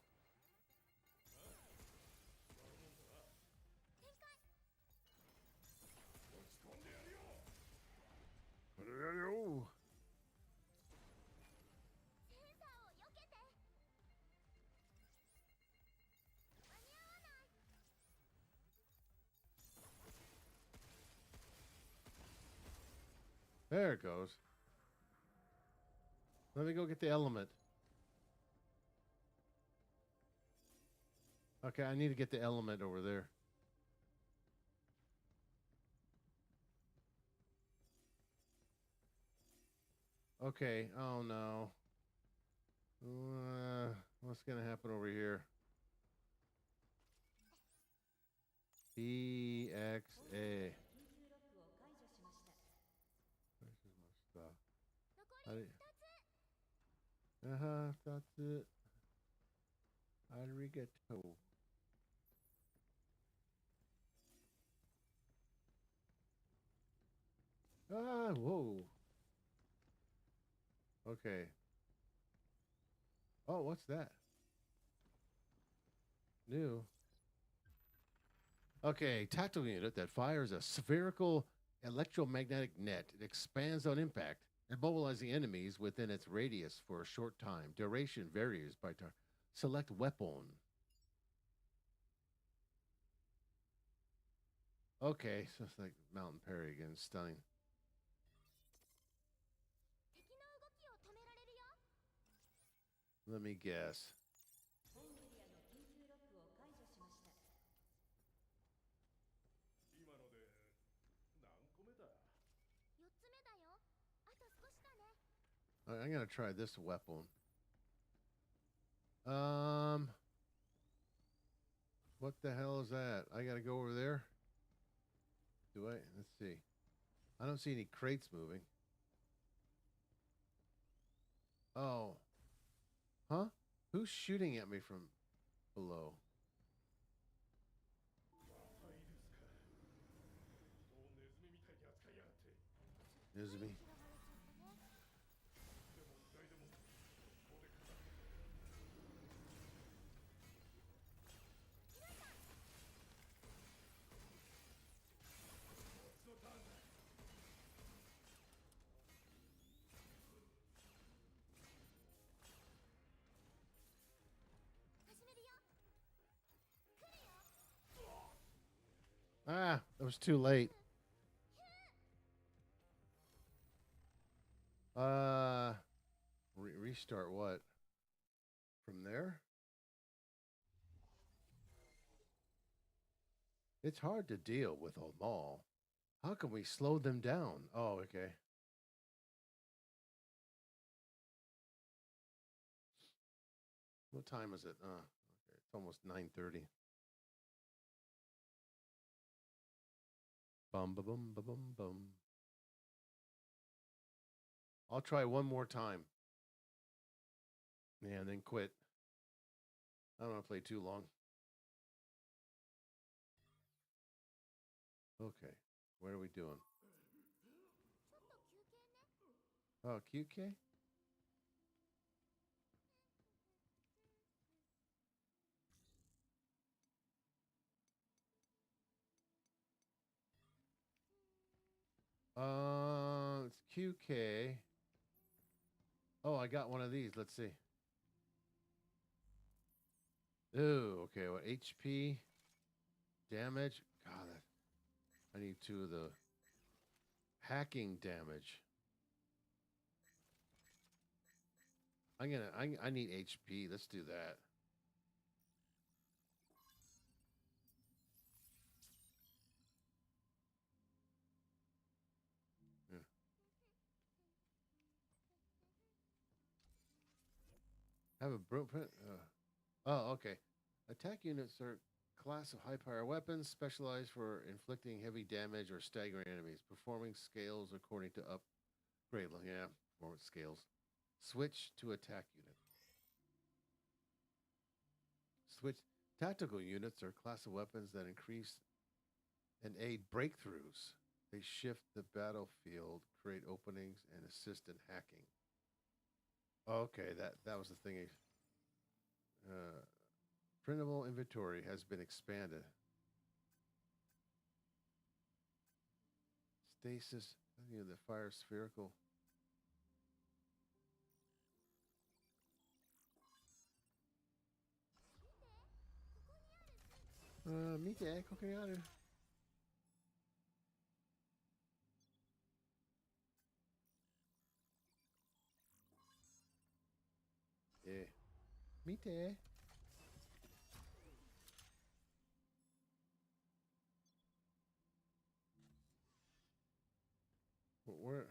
There it goes. Let me go get the element. Okay, I need to get the element over there. Okay. Oh, no. What's going to happen over here? EXA. This is my stuff. That's it. Arigato. Ah, whoa. Okay. Oh, what's that? New. Okay, tactical unit that fires a spherical electromagnetic net. It expands on impact, immobilizing enemies within its radius for a short time. Duration varies by time. Select weapon. Okay, so it's like Mountain Parry again, stunning. Let me guess. I'm gonna try this weapon. What the hell is that? I gotta go over there. Do I? Let's see. I don't see any crates moving. Oh. Huh? Who's shooting at me from below? Is me. Ah, it was too late. Restart what? From there? It's hard to deal with them all. How can we slow them down? Oh, okay. What time is it? Okay, it's almost 9:30. Bum ba bum ba bum bum. I'll try one more time. Yeah, and then quit. I don't want to play too long. Okay, what are we doing? Oh, QK? It's QK. Oh, I got one of these. Let's see. Ooh, okay. What HP damage? God, I need two of the hacking damage. I need HP. Let's do that. Yeah. Have a blueprint. Oh, okay. Attack units are class of high power weapons specialized for inflicting heavy damage or staggering enemies. Performing scales according to upgrade. Yeah, performance scales. Switch to attack unit. Switch. Tactical units are class of weapons that increase and aid breakthroughs. They shift the battlefield, create openings, and assist in hacking. Okay, that was the thing. Printable inventory has been expanded. Stasis, the fire spherical. Mite, kokoyaru. Yeah. Mite. Where?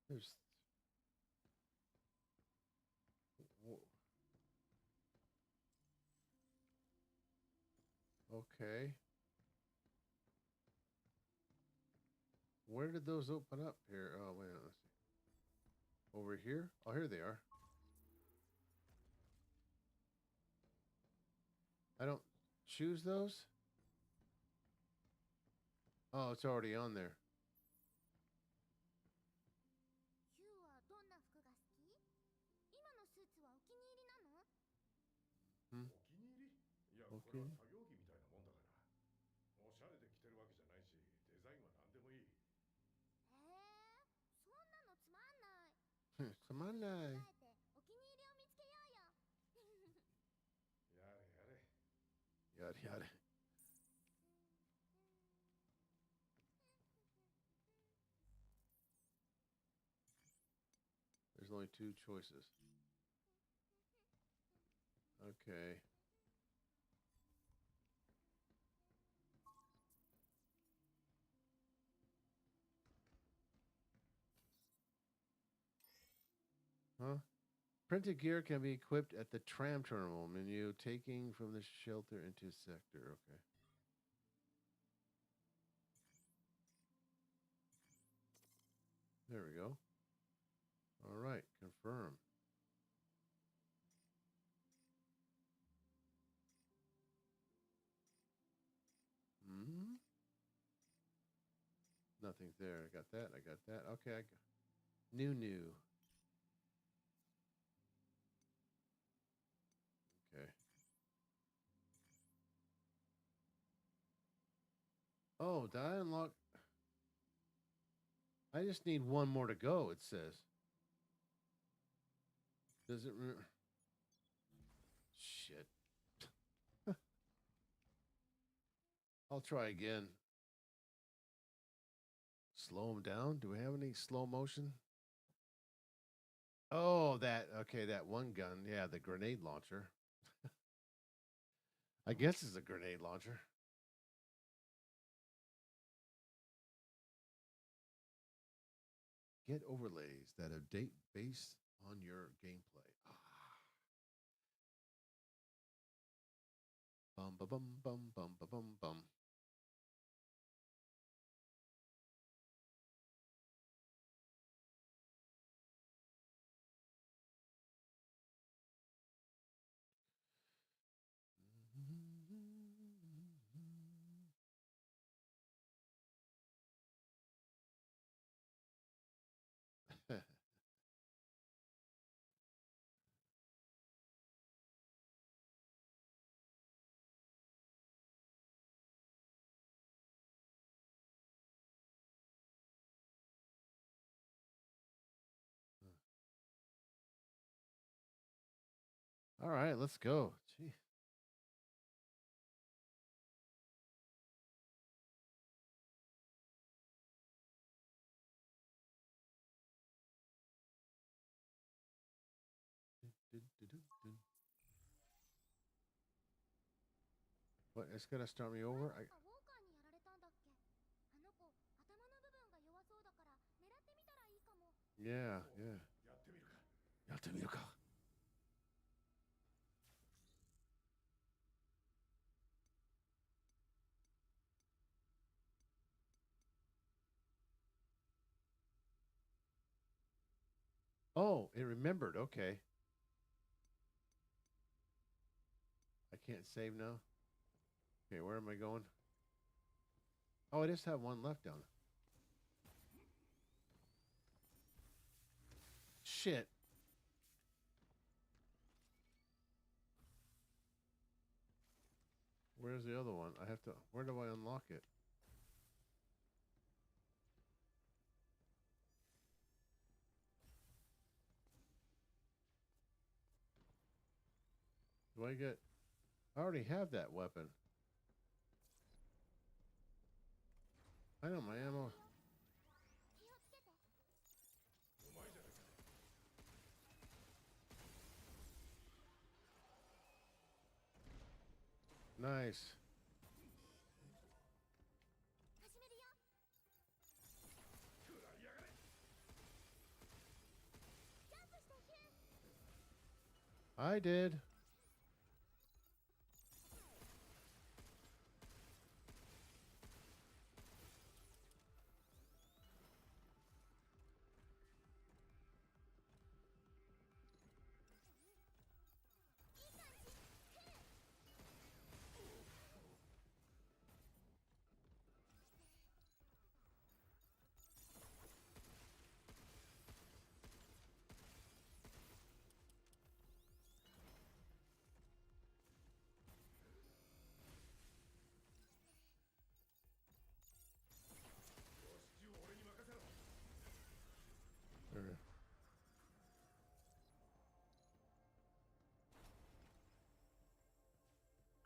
There's. Okay. Where did those open up here? Oh, wait, let's see. Over here? Oh, here they are. I don't choose those? Oh, it's already on there. Hmm? Okay. Samanai. Yada yada. There's only two choices. Okay. Huh? Printed gear can be equipped at the tram terminal menu, taking from the shelter into sector. Okay. There we go. All right. Confirm. Hmm. Nothing there. I got that. I got that. Okay. I got new. Okay. Oh, did I unlock? I just need one more to go, it says. Does it? Shit. I'll try again. Slow them down. Do we have any slow motion? Oh, that one gun. Yeah, the grenade launcher. I guess it's a grenade launcher. Get overlays that update based on your gameplay. Bum ba bum bum bum ba bum bum. All right, let's go. Gee. What? It's gonna start me over? Yeah, yeah. やってみるか。Oh, it remembered. Okay. I can't save now. Okay, where am I going? Oh, I just have one left down. Shit. Where's the other one? I have to. Where do I unlock it? Do I get. I already have that weapon. I know my ammo. Nice. I did.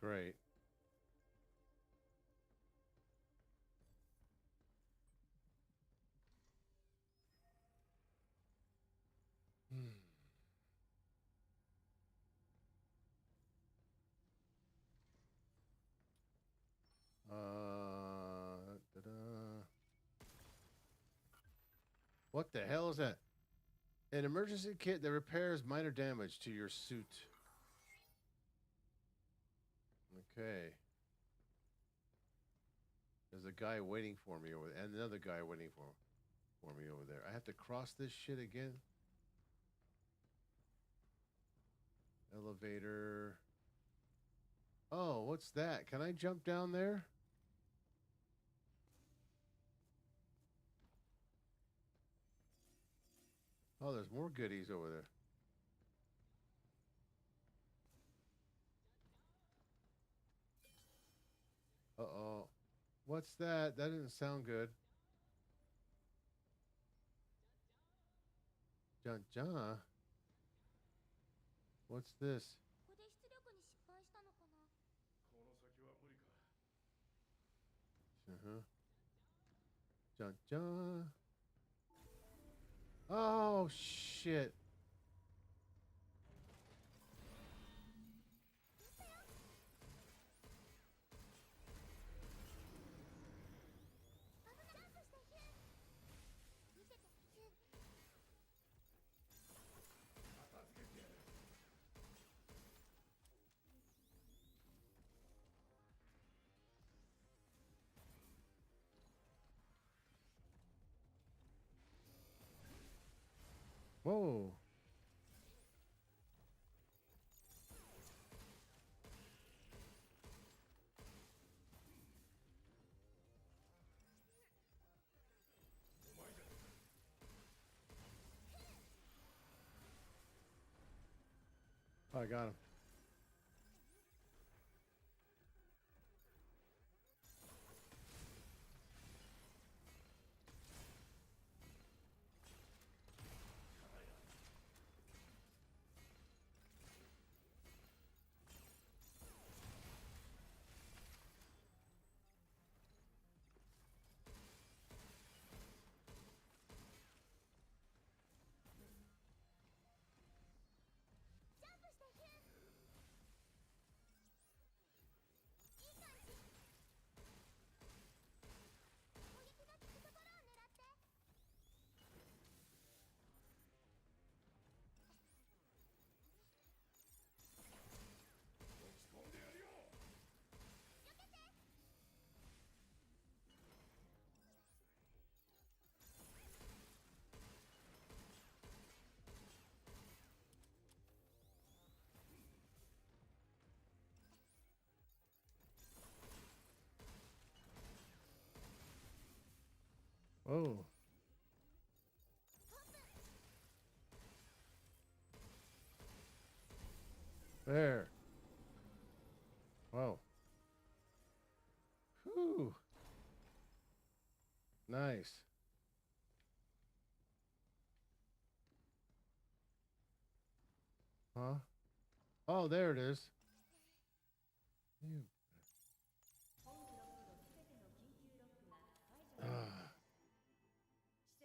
Great. Da-da. What the hell is that? An emergency kit that repairs minor damage to your suit. Okay. There's a guy waiting for me over there, and another guy waiting for me over there. I have to cross this shit again. Elevator. Oh, what's that? Can I jump down there? Oh, there's more goodies over there. Uh-oh. What's that? That didn't sound good. John. What's this? Uh-huh. John. Oh, shit. Whoa. Oh, I got him. Whoa. There. Whoa. Whew. Nice. Huh? Oh, there it is. You.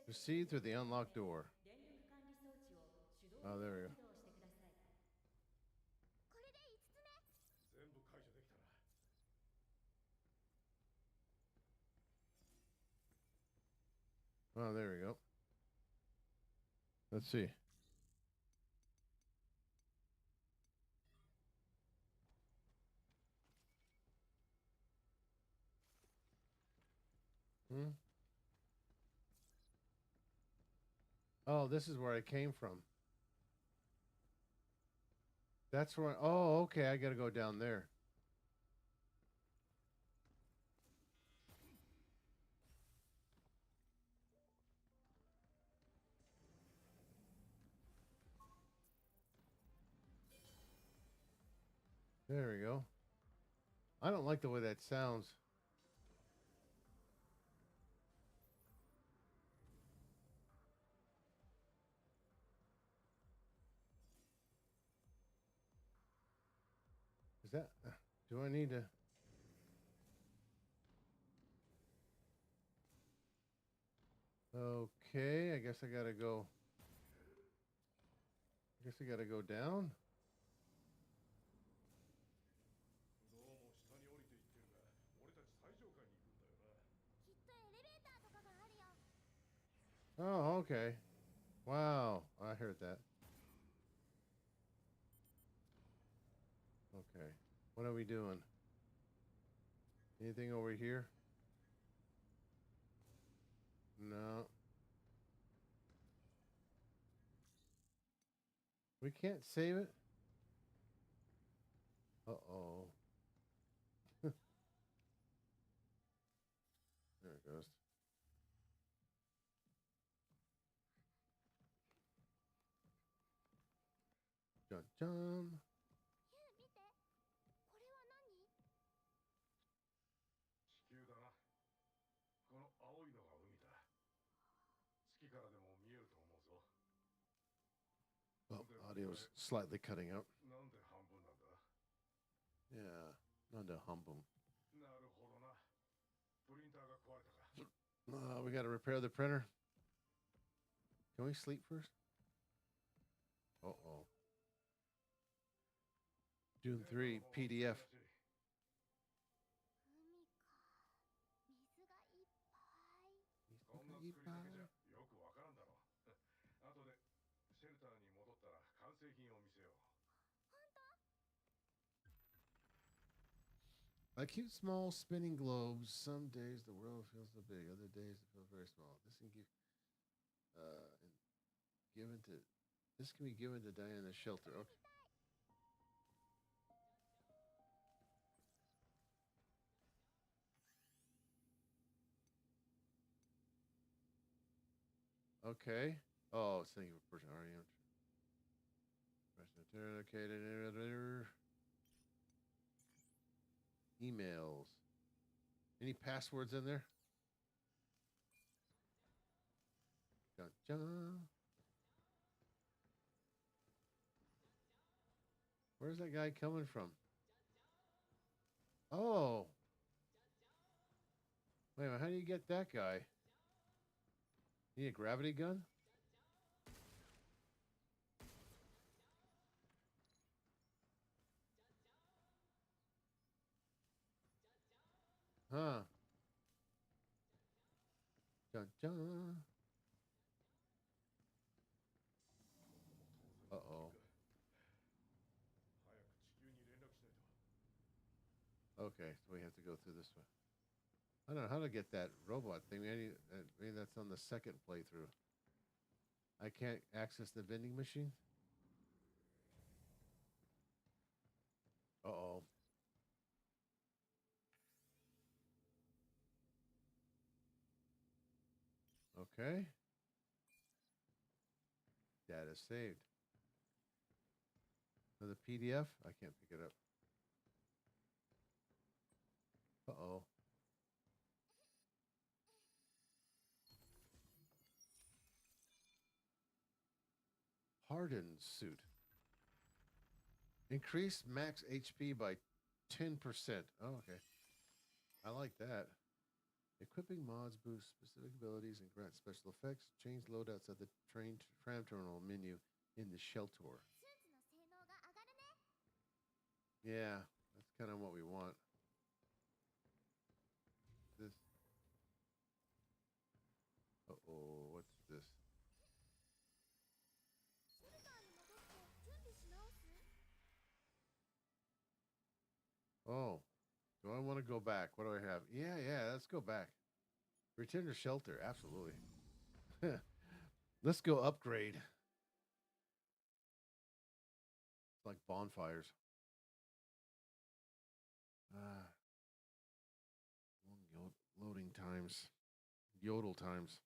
Proceed through the unlocked door. Oh, there we go. Oh, there we go. Let's see. Oh, this is where I came from. That's where. Oh, okay. I got to go down there. There we go. I don't like the way that sounds. Is that... Do I need to... Okay, I guess I gotta go... I guess I gotta go down? Oh, okay. Wow, I heard that. Okay, what are we doing? Anything over here? No. We can't save it? Uh-oh. There it goes. Dun dun. Oh, audio's slightly cutting out. Yeah, not a humble. We got to repair the printer. Can we sleep first? Uh-oh. June 3, PDF. Like cute small spinning globes, some days the world feels so big, other days it feels very small. This can given to. This can be given to Diana's shelter. Okay. Okay. Oh, it's thinking of a person. Emails. Any passwords in there? Dun, dun. Where's that guy coming from? Oh. Wait a minute, how do you get that guy? You need a gravity gun? Huh. Dun, dun. Uh-oh. Okay, so we have to go through this one. I don't know how to get that robot thing. Maybe that's on the second playthrough. I can't access the vending machine? Uh-oh. Okay. Data saved. For the PDF? I can't pick it up. Uh-oh. Hardened suit. Increase max HP by 10%. Oh, okay. I like that. Equipping mods boost specific abilities and grant special effects. Change loadouts at the tram terminal menu in the shelter. Yeah, that's kind of what we want. This. Uh-oh, what's this? Oh, do I want to go back? What do I have? Yeah, let's go back. Return to shelter, absolutely. Let's go upgrade. It's like bonfires. Long loading times. Yodel times.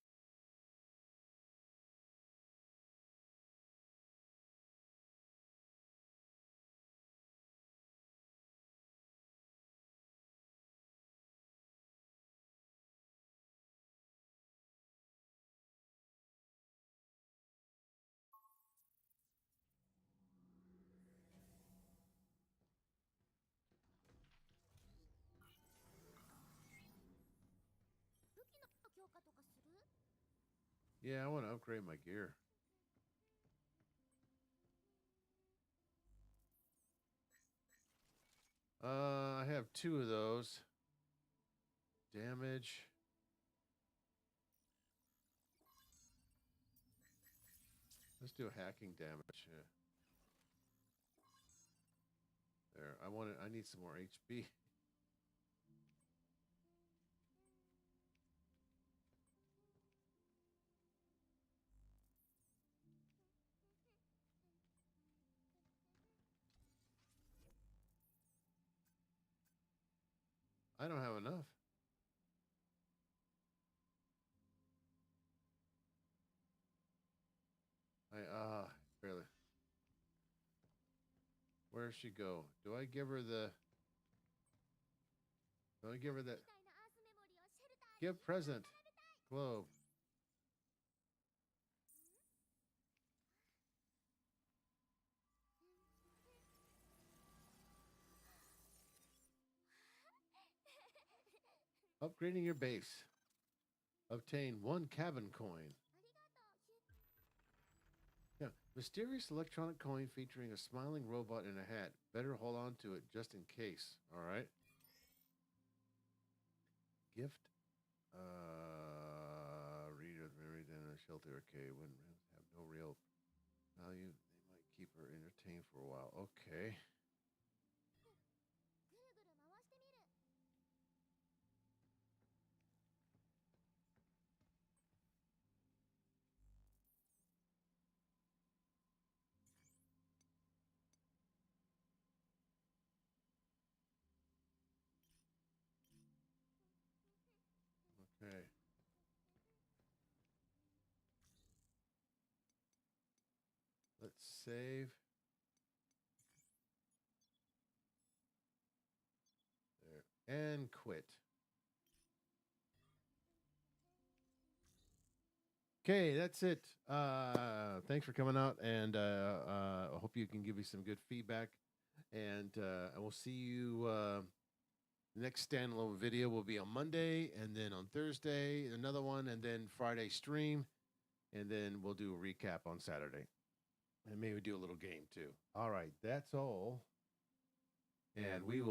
Yeah, I want to upgrade my gear. I have 2 of those. Damage. Let's do hacking damage. Yeah. There. I need some more HP. I don't have enough. Barely. Where'd she go? Do I give her that? Give present. Globe. Upgrading your base. Obtain 1 cabin coin. Yeah, mysterious electronic coin featuring a smiling robot in a hat. Better hold on to it just in case. All right. Gift. Reader married in a shelter. Okay, when rents have no real value, they might keep her entertained for a while. Okay. save. There. And quit. Okay, that's it. Thanks for coming out, and I hope you can give me some good feedback. And I will see you. The next standalone video will be on Monday, and then on Thursday another one, and then Friday stream, and then we'll do a recap on Saturday, and maybe do a little game too. All right, that's all, and we will.